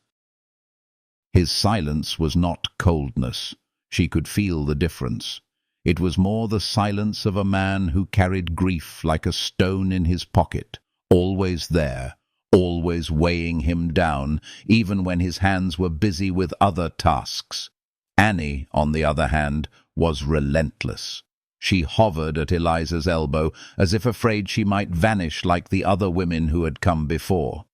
His silence was not coldness. She could feel the difference. It was more the silence of a man who carried grief like a stone in his pocket, always there, always weighing him down, even when his hands were busy with other tasks. Annie, on the other hand, was relentless. She hovered at Eliza's elbow, as if afraid she might vanish like the other women who had come before.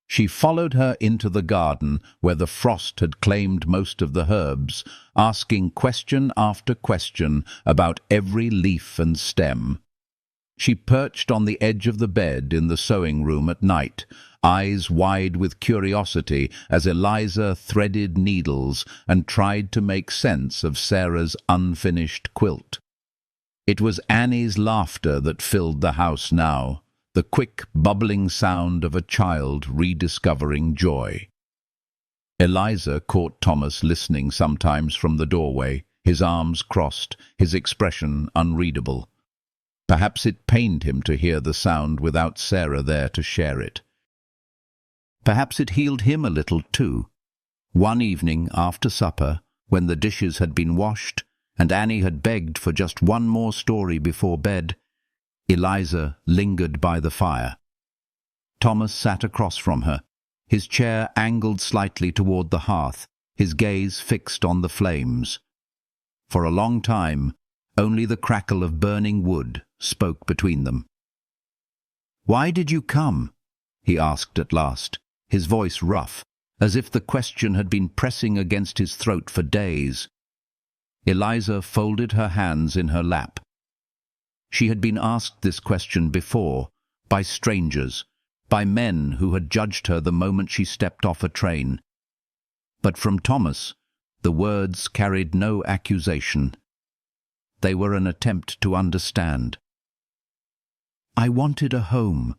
She followed her into the garden, where the frost had claimed most of the herbs, asking question after question about every leaf and stem. She perched on the edge of the bed in the sewing room at night, eyes wide with curiosity as Eliza threaded needles and tried to make sense of Sarah's unfinished quilt. It was Annie's laughter that filled the house now, the quick, bubbling sound of a child rediscovering joy. Eliza caught Thomas listening sometimes from the doorway, his arms crossed, his expression unreadable. Perhaps it pained him to hear the sound without Sarah there to share it. Perhaps it healed him a little too. One evening after supper, when the dishes had been washed, and Annie had begged for just one more story before bed, Eliza lingered by the fire. Thomas sat across from her, his chair angled slightly toward the hearth, his gaze fixed on the flames. For a long time, only the crackle of burning wood spoke between them. "Why did you come?" he asked at last, his voice rough, as if the question had been pressing against his throat for days. Eliza folded her hands in her lap. She had been asked this question before, by strangers, by men who had judged her the moment she stepped off a train. But from Thomas, the words carried no accusation. They were an attempt to understand. "I wanted a home,"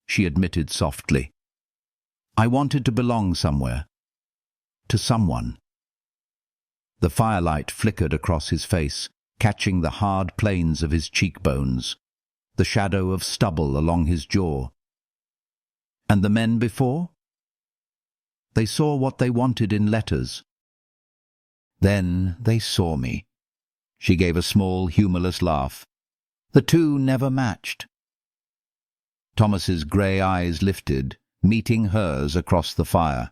she admitted softly. "I wanted to belong somewhere. To someone." The firelight flickered across his face, catching the hard planes of his cheekbones, the shadow of stubble along his jaw. "And the men before?" "They saw what they wanted in letters. Then they saw me." She gave a small, humorless laugh. "The two never matched." Thomas's grey eyes lifted, meeting hers across the fire.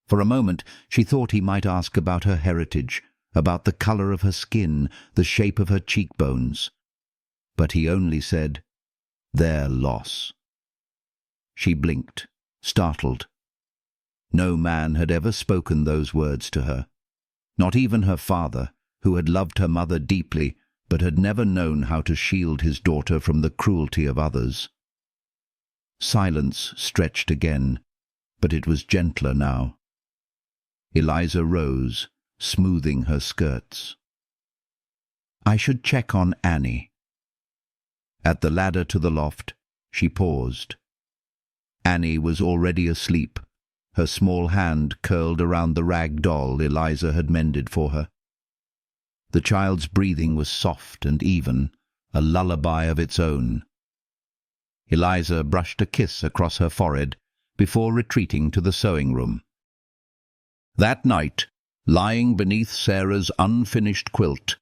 For a moment she thought he might ask about her heritage, about the colour of her skin, the shape of her cheekbones. But he only said, "Their loss." She blinked, startled. No man had ever spoken those words to her. Not even her father, who had loved her mother deeply, but had never known how to shield his daughter from the cruelty of others. Silence stretched again, but it was gentler now. Eliza rose, smoothing her skirts. "I should check on Annie." At the ladder to the loft, she paused. Annie was already asleep, her small hand curled around the rag doll Eliza had mended for her. The child's breathing was soft and even, a lullaby of its own. Eliza brushed a kiss across her forehead before retreating to the sewing room. That night, lying beneath Sarah's unfinished quilt,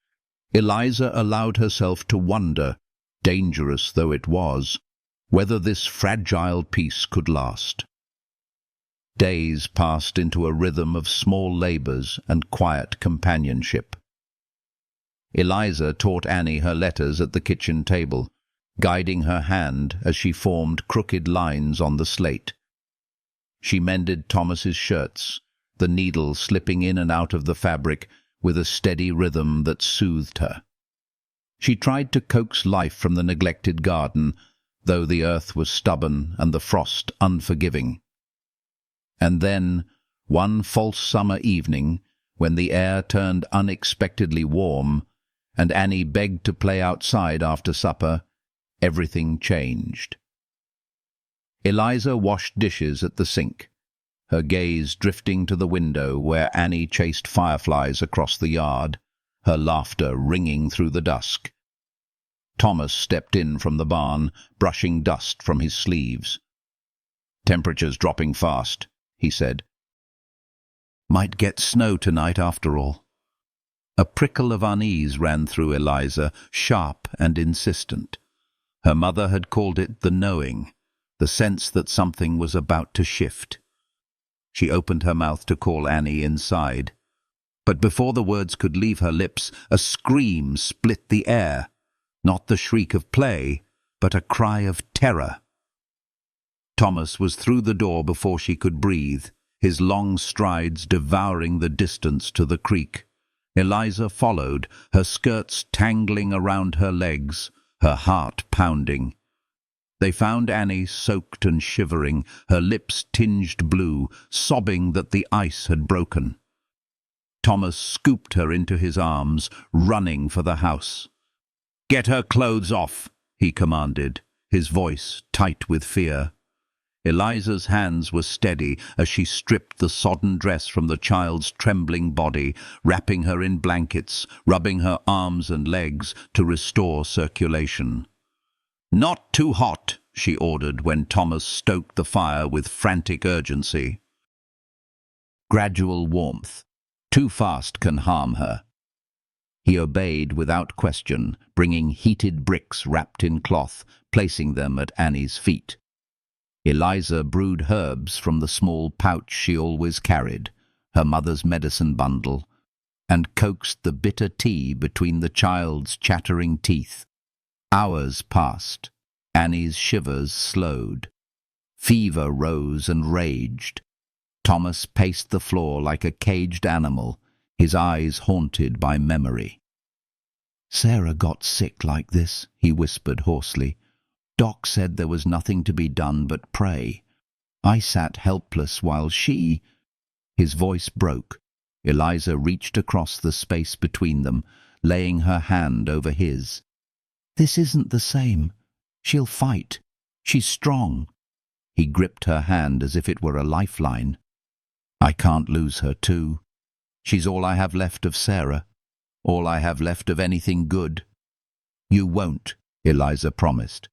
Eliza allowed herself to wonder, dangerous though it was, whether this fragile peace could last. Days passed into a rhythm of small labours and quiet companionship. Eliza taught Annie her letters at the kitchen table, guiding her hand as she formed crooked lines on the slate. She mended Thomas's shirts, the needle slipping in and out of the fabric with a steady rhythm that soothed her. She tried to coax life from the neglected garden, though the earth was stubborn and the frost unforgiving. And then, One false summer evening, when the air turned unexpectedly warm, and Annie begged to play outside after supper, everything changed. Eliza washed dishes at the sink, her gaze drifting to the window where Annie chased fireflies across the yard, her laughter ringing through the dusk. Thomas stepped in from the barn, brushing dust from his sleeves. "Temperature's dropping fast," he said. "Might get snow tonight after all." A prickle of unease ran through Eliza, sharp and insistent. Her mother had called it the knowing, the sense that something was about to shift. She opened her mouth to call Annie inside. But before the words could leave her lips, a scream split the air. Not the shriek of play, but a cry of terror. Thomas was through the door before she could breathe, his long strides devouring the distance to the creek. Eliza followed, her skirts tangling around her legs, her heart pounding. They found Annie soaked and shivering, her lips tinged blue, sobbing that the ice had broken. Thomas scooped her into his arms, running for the house. "Get her clothes off," he commanded, his voice tight with fear. Eliza's hands were steady as she stripped the sodden dress from the child's trembling body, wrapping her in blankets, rubbing her arms and legs to restore circulation. "Not too hot," she ordered when Thomas stoked the fire with frantic urgency. Gradual warmth. Too fast can harm her. He obeyed without question, bringing heated bricks wrapped in cloth, placing them at Annie's feet. Eliza brewed herbs from the small pouch she always carried, her mother's medicine bundle, and coaxed the bitter tea between the child's chattering teeth. Hours passed. Annie's shivers slowed. Fever rose and raged. Thomas paced the floor like a caged animal, his eyes haunted by memory. "Sarah got sick like this," he whispered hoarsely. "Doc said there was nothing to be done but pray. I sat helpless while she—" His voice broke. Eliza reached across the space between them, laying her hand over his. "This isn't the same. She'll fight. She's strong." He gripped her hand as if it were a lifeline. "I can't lose her too. She's all I have left of Sarah, all I have left of anything good." "You won't," Eliza promised.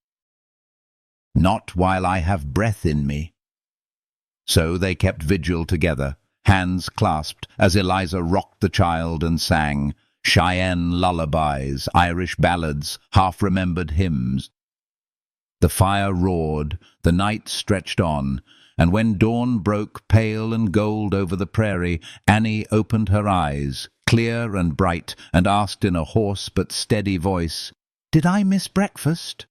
"Not while I have breath in me." So they kept vigil together, hands clasped, as Eliza rocked the child and sang Cheyenne lullabies, Irish ballads, half-remembered hymns. The fire roared, the night stretched on, and when dawn broke pale and gold over the prairie, Annie opened her eyes, clear and bright, and asked in a hoarse but steady voice, "Did I miss breakfast?"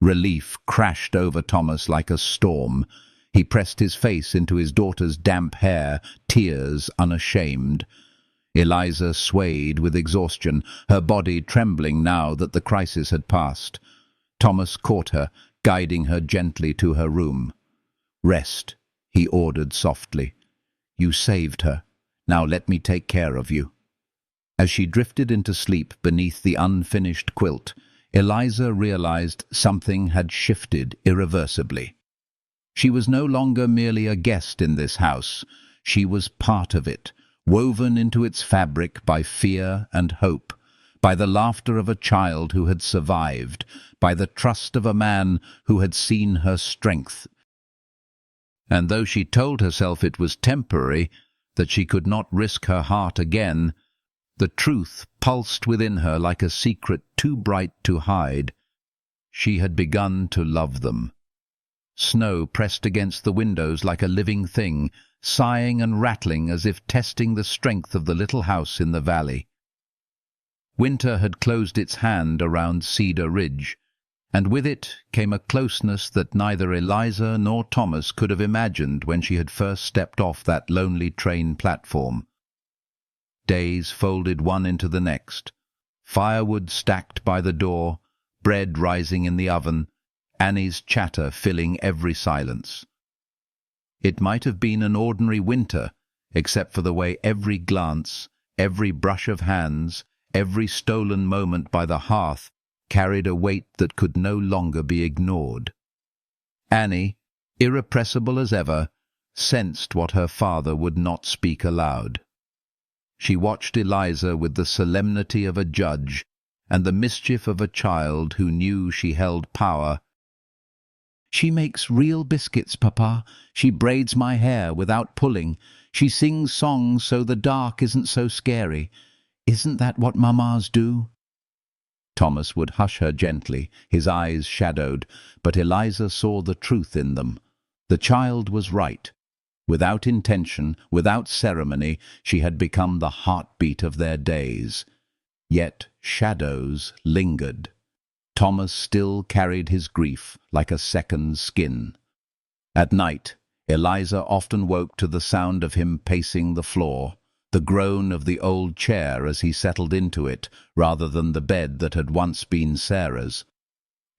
Relief crashed over Thomas like a storm. He pressed his face into his daughter's damp hair, tears unashamed. Eliza swayed with exhaustion, her body trembling now that the crisis had passed. Thomas caught her, guiding her gently to her room. "Rest," he ordered softly. "You saved her. Now let me take care of you." As she drifted into sleep beneath the unfinished quilt, Eliza realized something had shifted irreversibly. She was no longer merely a guest in this house. She was part of it, woven into its fabric by fear and hope, by the laughter of a child who had survived, by the trust of a man who had seen her strength. And though she told herself it was temporary, that she could not risk her heart again, the truth pulsed within her like a secret too bright to hide. She had begun to love them. Snow pressed against the windows like a living thing, sighing and rattling as if testing the strength of the little house in the valley. Winter had closed its hand around Cedar Ridge, and with it came a closeness that neither Eliza nor Thomas could have imagined when she had first stepped off that lonely train platform. Days folded one into the next, firewood stacked by the door, bread rising in the oven, Annie's chatter filling every silence. It might have been an ordinary winter, except for the way every glance, every brush of hands, every stolen moment by the hearth carried a weight that could no longer be ignored. Annie, irrepressible as ever, sensed what her father would not speak aloud. She watched Eliza with the solemnity of a judge and the mischief of a child who knew she held power. "She makes real biscuits, Papa. She braids my hair without pulling. She sings songs so the dark isn't so scary. Isn't that what mamas do?" Thomas would hush her gently, his eyes shadowed, but Eliza saw the truth in them. The child was right. Without intention, without ceremony, she had become the heartbeat of their days. Yet shadows lingered. Thomas still carried his grief like a second skin. At night, Eliza often woke to the sound of him pacing the floor, the groan of the old chair as he settled into it, rather than the bed that had once been Sarah's.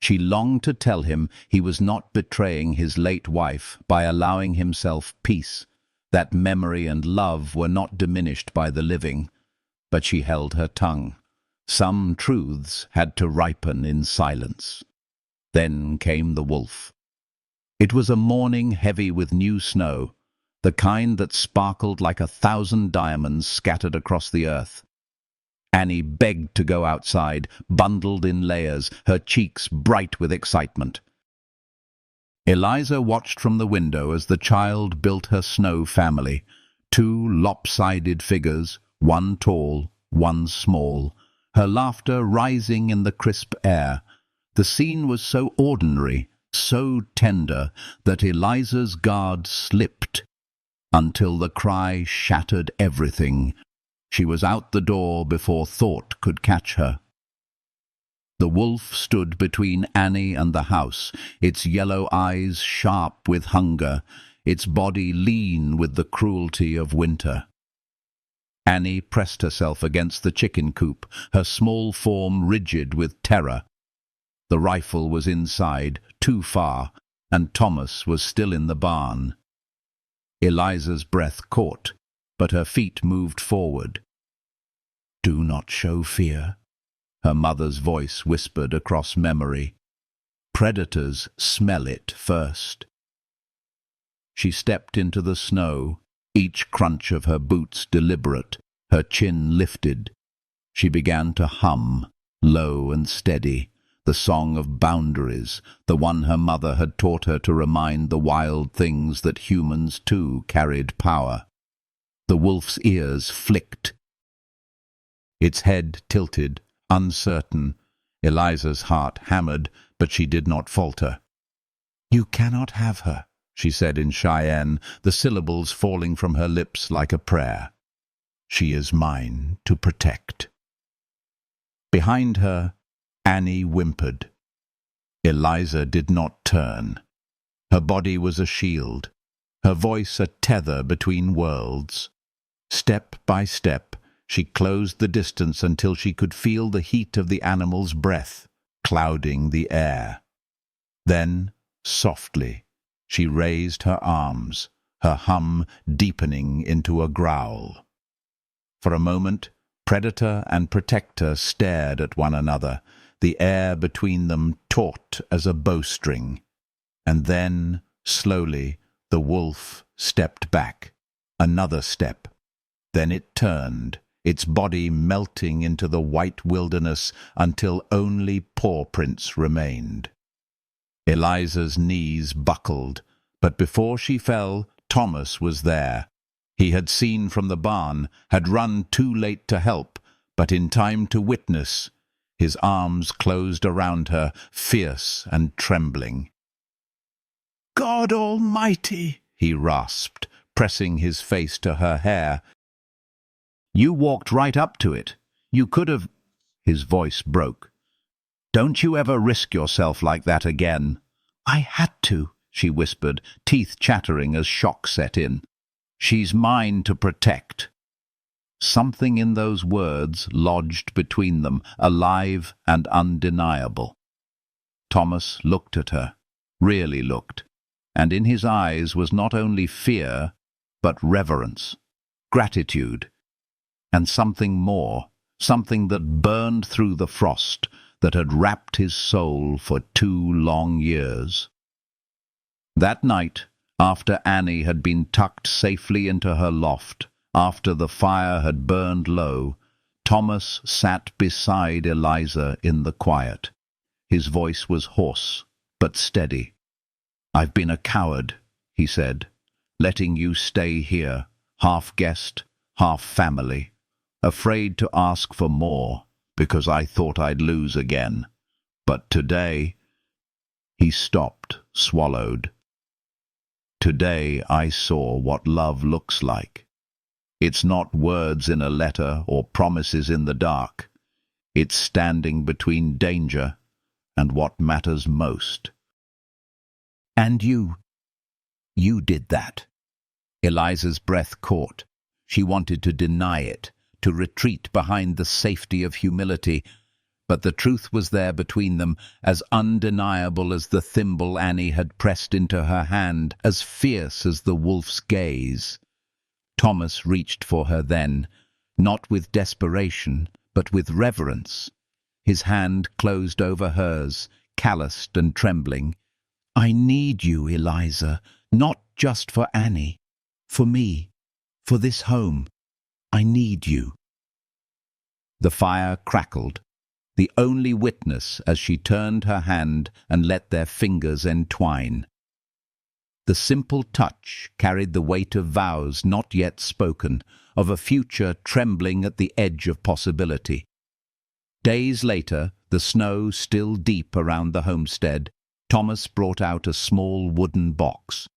She longed to tell him he was not betraying his late wife by allowing himself peace, that memory and love were not diminished by the living, but she held her tongue. Some truths had to ripen in silence. Then came the wolf. It was a morning heavy with new snow, the kind that sparkled like 1,000 diamonds scattered across the earth. Annie begged to go outside, bundled in layers, her cheeks bright with excitement. Eliza watched from the window as the child built her snow family, 2 lopsided figures, one tall, one small, her laughter rising in the crisp air. The scene was so ordinary, so tender, that Eliza's guard slipped, until the cry shattered everything. She was out the door before thought could catch her. The wolf stood between Annie and the house, its yellow eyes sharp with hunger, its body lean with the cruelty of winter. Annie pressed herself against the chicken coop, her small form rigid with terror. The rifle was inside, too far, and Thomas was still in the barn. Eliza's breath caught, but her feet moved forward. "Do not show fear," her mother's voice whispered across memory. "Predators smell it first." She stepped into the snow, each crunch of her boots deliberate, her chin lifted. She began to hum, low and steady, the song of boundaries, the one her mother had taught her to remind the wild things that humans too carried power. The wolf's ears flicked. Its head tilted, uncertain. Eliza's heart hammered, but she did not falter. "You cannot have her," she said in Cheyenne, the syllables falling from her lips like a prayer. "She is mine to protect." Behind her, Annie whimpered. Eliza did not turn. Her body was a shield, her voice a tether between worlds. Step by step, she closed the distance until she could feel the heat of the animal's breath, clouding the air. Then, softly, she raised her arms, her hum deepening into a growl. For a moment, predator and protector stared at one another, the air between them taut as a bowstring. And then, slowly, the wolf stepped back. Another step. Then it turned, its body melting into the white wilderness until only paw prints remained. Eliza's knees buckled, but before she fell, Thomas was there. He had seen from the barn, had run too late to help, but in time to witness. His arms closed around her, fierce and trembling. "God Almighty!" he rasped, pressing his face to her hair. "You walked right up to it. You could have—" His voice broke. "Don't you ever risk yourself like that again." "I had to," she whispered, teeth chattering as shock set in. "She's mine to protect." Something in those words lodged between them, alive and undeniable. Thomas looked at her, really looked, and in his eyes was not only fear, but reverence. gratitude, and something more, something that burned through the frost that had wrapped his soul for 2 long years. That night, after Annie had been tucked safely into her loft, after the fire had burned low, Thomas sat beside Eliza in the quiet. His voice was hoarse, but steady. "I've been a coward," he said, "letting you stay here, half guest, half family, afraid to ask for more, because I thought I'd lose again. But today—" He stopped, swallowed. "Today I saw what love looks like. It's not words in a letter or promises in the dark. It's standing between danger and what matters most." "And you did that." Eliza's breath caught. She wanted to deny it, to retreat behind the safety of humility, but the truth was there between them, as undeniable as the thimble Annie had pressed into her hand, as fierce as the wolf's gaze. Thomas reached for her then, not with desperation, but with reverence. His hand closed over hers, calloused and trembling. "I need you, Eliza, not just for Annie, for me, for this home. I need you." The fire crackled, the only witness as she turned her hand and let their fingers entwine. The simple touch carried the weight of vows not yet spoken, of a future trembling at the edge of possibility. Days later, the snow still deep around the homestead, Thomas brought out a small wooden box.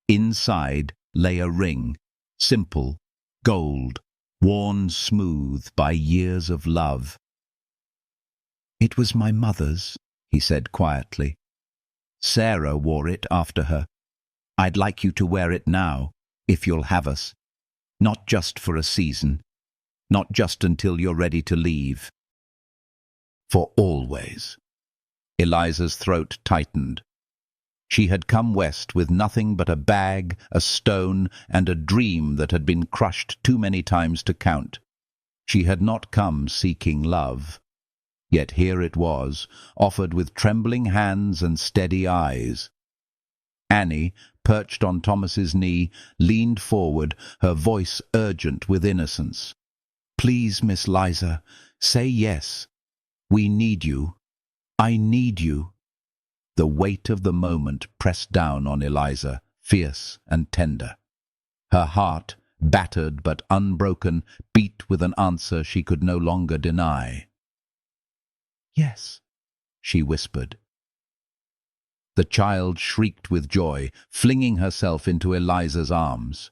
Inside lay a ring, simple, gold, worn smooth by years of love. "It was my mother's," he said quietly. "Sarah wore it after her. I'd like you to wear it now, if you'll have us. Not just for a season. Not just until you're ready to leave. For always." Eliza's throat tightened. She had come west with nothing but a bag, a stone, and a dream that had been crushed too many times to count. She had not come seeking love. Yet here it was, offered with trembling hands and steady eyes. Annie, perched on Thomas's knee, leaned forward, her voice urgent with innocence. "Please, Miss Liza, say yes. We need you. I need you." The weight of the moment pressed down on Eliza, fierce and tender. Her heart, battered but unbroken, beat with an answer she could no longer deny. "Yes," she whispered. The child shrieked with joy, flinging herself into Eliza's arms.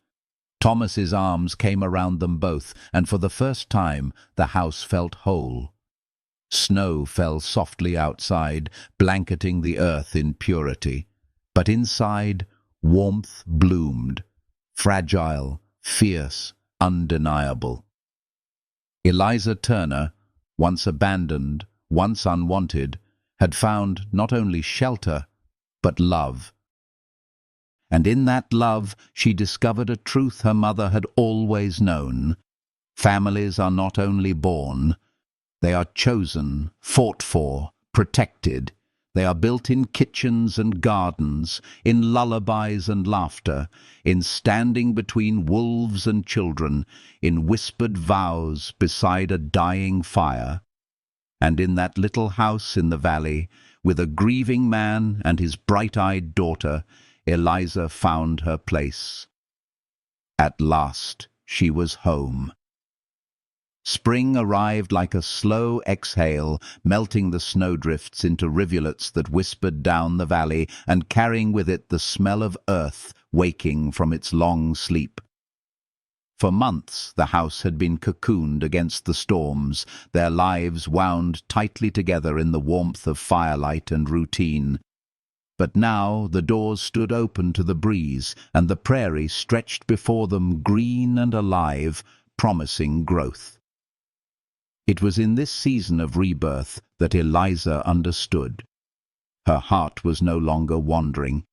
Thomas's arms came around them both, and for the first time the house felt whole. Snow fell softly outside, blanketing the earth in purity, but inside warmth bloomed, fragile, fierce, undeniable. Eliza Turner, once abandoned, once unwanted, had found not only shelter, but love. And in that love she discovered a truth her mother had always known. Families are not only born, they are chosen, fought for, protected. They are built in kitchens and gardens, in lullabies and laughter, in standing between wolves and children, in whispered vows beside a dying fire. And in that little house in the valley, with a grieving man and his bright-eyed daughter, Eliza found her place. At last she was home. Spring arrived like a slow exhale, melting the snowdrifts into rivulets that whispered down the valley and carrying with it the smell of earth waking from its long sleep. For months the house had been cocooned against the storms, their lives wound tightly together in the warmth of firelight and routine. But now the doors stood open to the breeze, and the prairie stretched before them green and alive, promising growth. It was in this season of rebirth that Eliza understood. Her heart was no longer wandering.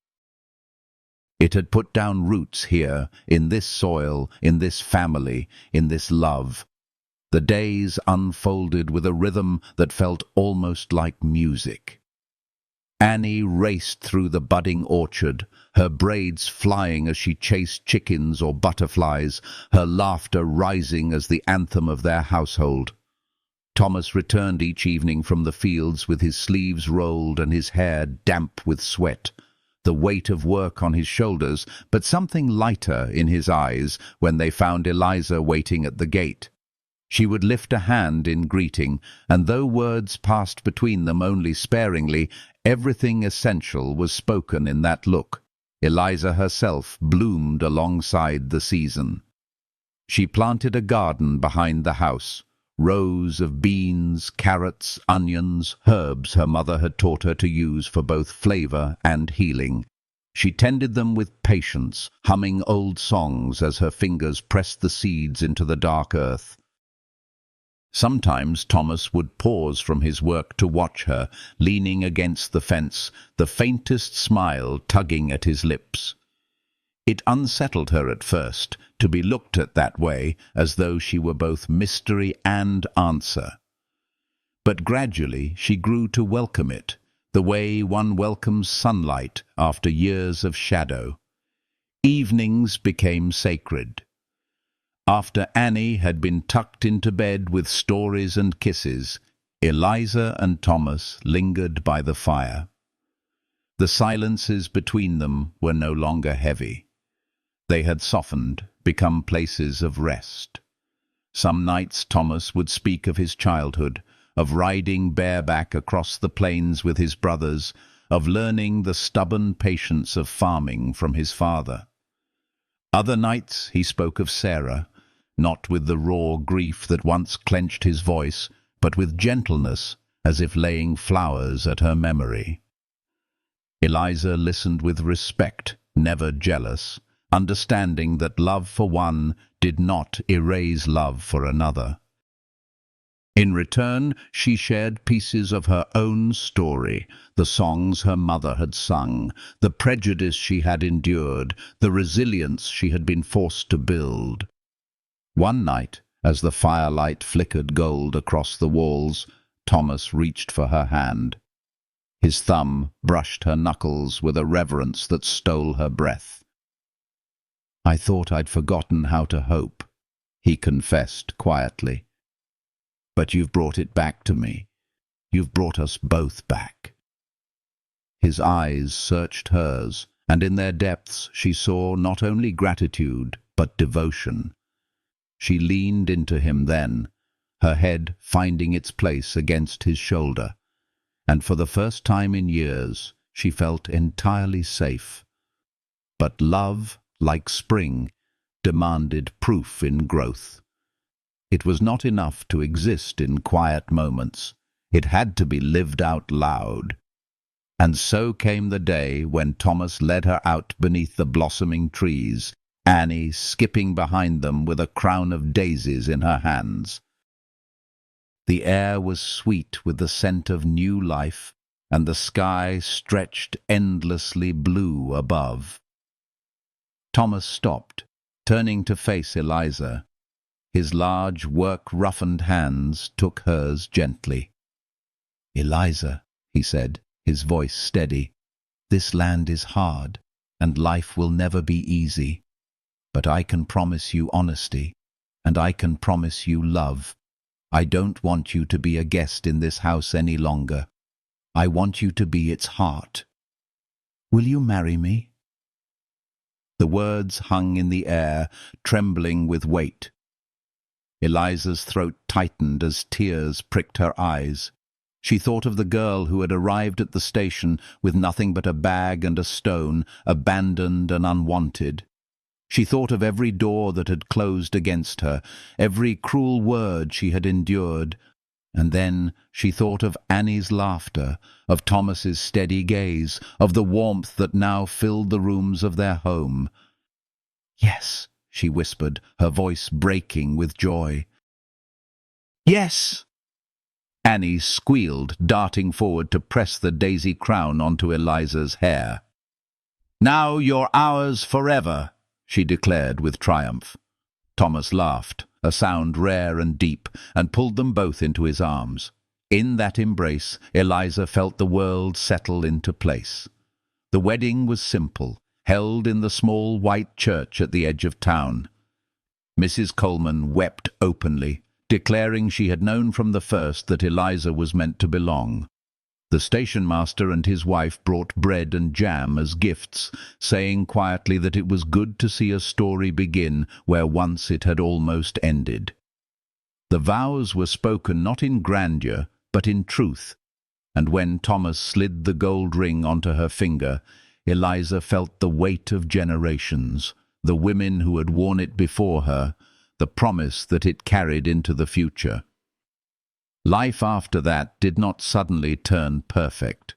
It had put down roots here, in this soil, in this family, in this love. The days unfolded with a rhythm that felt almost like music. Annie raced through the budding orchard, her braids flying as she chased chickens or butterflies, her laughter rising as the anthem of their household. Thomas returned each evening from the fields with his sleeves rolled and his hair damp with sweat, the weight of work on his shoulders, but something lighter in his eyes when they found Eliza waiting at the gate. She would lift a hand in greeting, and though words passed between them only sparingly, everything essential was spoken in that look. Eliza herself bloomed alongside the season. She planted a garden behind the house, rows of beans, carrots, onions, herbs her mother had taught her to use for both flavor and healing. She tended them with patience, humming old songs as her fingers pressed the seeds into the dark earth. Sometimes Thomas would pause from his work to watch her, leaning against the fence, the faintest smile tugging at his lips. It unsettled her at first to be looked at that way, as though she were both mystery and answer. But gradually she grew to welcome it, the way one welcomes sunlight after years of shadow. Evenings became sacred. After Annie had been tucked into bed with stories and kisses, Eliza and Thomas lingered by the fire. The silences between them were no longer heavy. They had softened, become places of rest. Some nights Thomas would speak of his childhood, of riding bareback across the plains with his brothers, of learning the stubborn patience of farming from his father. Other nights he spoke of Sarah, not with the raw grief that once clenched his voice, but with gentleness, as if laying flowers at her memory. Eliza listened with respect, never jealous, understanding that love for one did not erase love for another. In return, she shared pieces of her own story, the songs her mother had sung, the prejudice she had endured, the resilience she had been forced to build. One night, as the firelight flickered gold across the walls, Thomas reached for her hand. His thumb brushed her knuckles with a reverence that stole her breath. "I thought I'd forgotten how to hope," he confessed quietly. "But you've brought it back to me. You've brought us both back." His eyes searched hers, and in their depths she saw not only gratitude, but devotion. She leaned into him then, her head finding its place against his shoulder, and for the first time in years she felt entirely safe. But love, like spring, demanded proof in growth. It was not enough to exist in quiet moments. It had to be lived out loud. And so came the day when Thomas led her out beneath the blossoming trees, Annie skipping behind them with a crown of daisies in her hands. The air was sweet with the scent of new life, and the sky stretched endlessly blue above. Thomas stopped, turning to face Eliza. His large, work-roughened hands took hers gently. "Eliza," he said, his voice steady, "this land is hard, and life will never be easy. But I can promise you honesty, and I can promise you love. I don't want you to be a guest in this house any longer. I want you to be its heart. Will you marry me?" The words hung in the air, trembling with weight. Eliza's throat tightened as tears pricked her eyes. She thought of the girl who had arrived at the station with nothing but a bag and a stone, abandoned and unwanted. She thought of every door that had closed against her, every cruel word she had endured, and then she thought of Annie's laughter, of Thomas's steady gaze, of the warmth that now filled the rooms of their home. "Yes," she whispered, her voice breaking with joy. "Yes!" Annie squealed, darting forward to press the daisy crown onto Eliza's hair. "Now you're ours forever," she declared with triumph. Thomas laughed, a sound rare and deep, and pulled them both into his arms. In that embrace, Eliza felt the world settle into place. The wedding was simple, held in the small white church at the edge of town. Mrs. Coleman wept openly, declaring she had known from the first that Eliza was meant to belong. The station master and his wife brought bread and jam as gifts, saying quietly that it was good to see a story begin where once it had almost ended. The vows were spoken not in grandeur, but in truth, and when Thomas slid the gold ring onto her finger, Eliza felt the weight of generations, the women who had worn it before her, the promise that it carried into the future. Life after that did not suddenly turn perfect.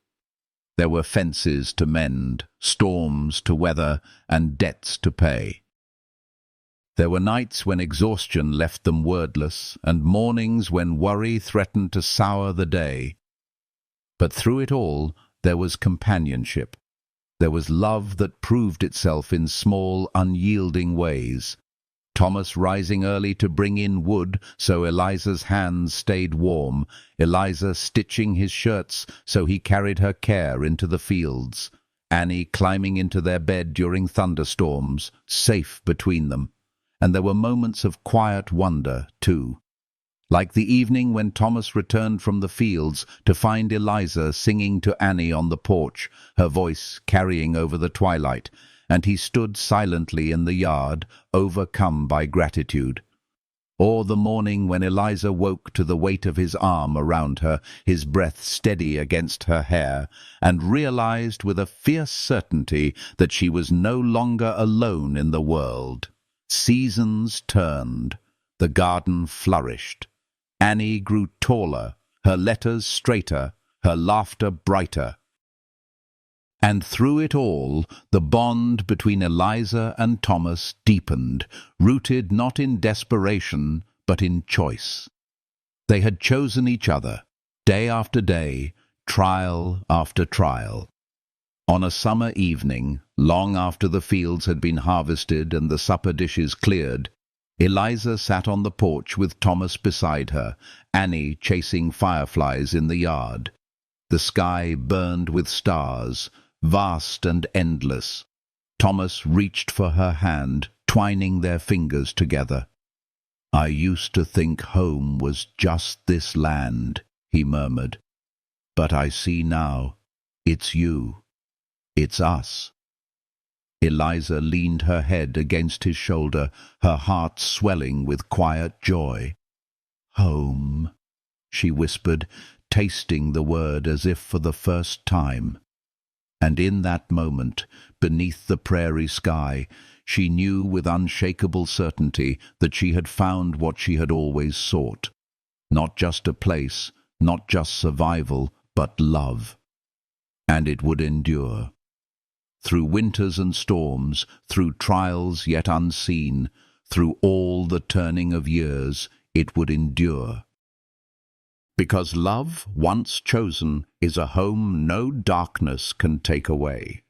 There were fences to mend, storms to weather, and debts to pay. There were nights when exhaustion left them wordless, and mornings when worry threatened to sour the day. But through it all, there was companionship. There was love that proved itself in small, unyielding ways. Thomas rising early to bring in wood so Eliza's hands stayed warm, Eliza stitching his shirts so he carried her care into the fields, Annie climbing into their bed during thunderstorms, safe between them. And there were moments of quiet wonder, too. Like the evening when Thomas returned from the fields to find Eliza singing to Annie on the porch, her voice carrying over the twilight, and he stood silently in the yard, overcome by gratitude. Or the morning when Eliza woke to the weight of his arm around her, his breath steady against her hair, and realized with a fierce certainty that she was no longer alone in the world. Seasons turned, the garden flourished. Annie grew taller, her letters straighter, her laughter brighter. And through it all, the bond between Eliza and Thomas deepened, rooted not in desperation, but in choice. They had chosen each other, day after day, trial after trial. On a summer evening, long after the fields had been harvested and the supper dishes cleared, Eliza sat on the porch with Thomas beside her, Annie chasing fireflies in the yard. The sky burned with stars, vast and endless. Thomas reached for her hand, twining their fingers together. "I used to think home was just this land," he murmured. "But I see now, it's you. It's us." Eliza leaned her head against his shoulder, her heart swelling with quiet joy. "Home," she whispered, tasting the word as if for the first time. And in that moment, beneath the prairie sky, she knew with unshakable certainty that she had found what she had always sought. Not just a place, not just survival, but love. And it would endure. Through winters and storms, through trials yet unseen, through all the turning of years, it would endure. Because love, once chosen, is a home no darkness can take away.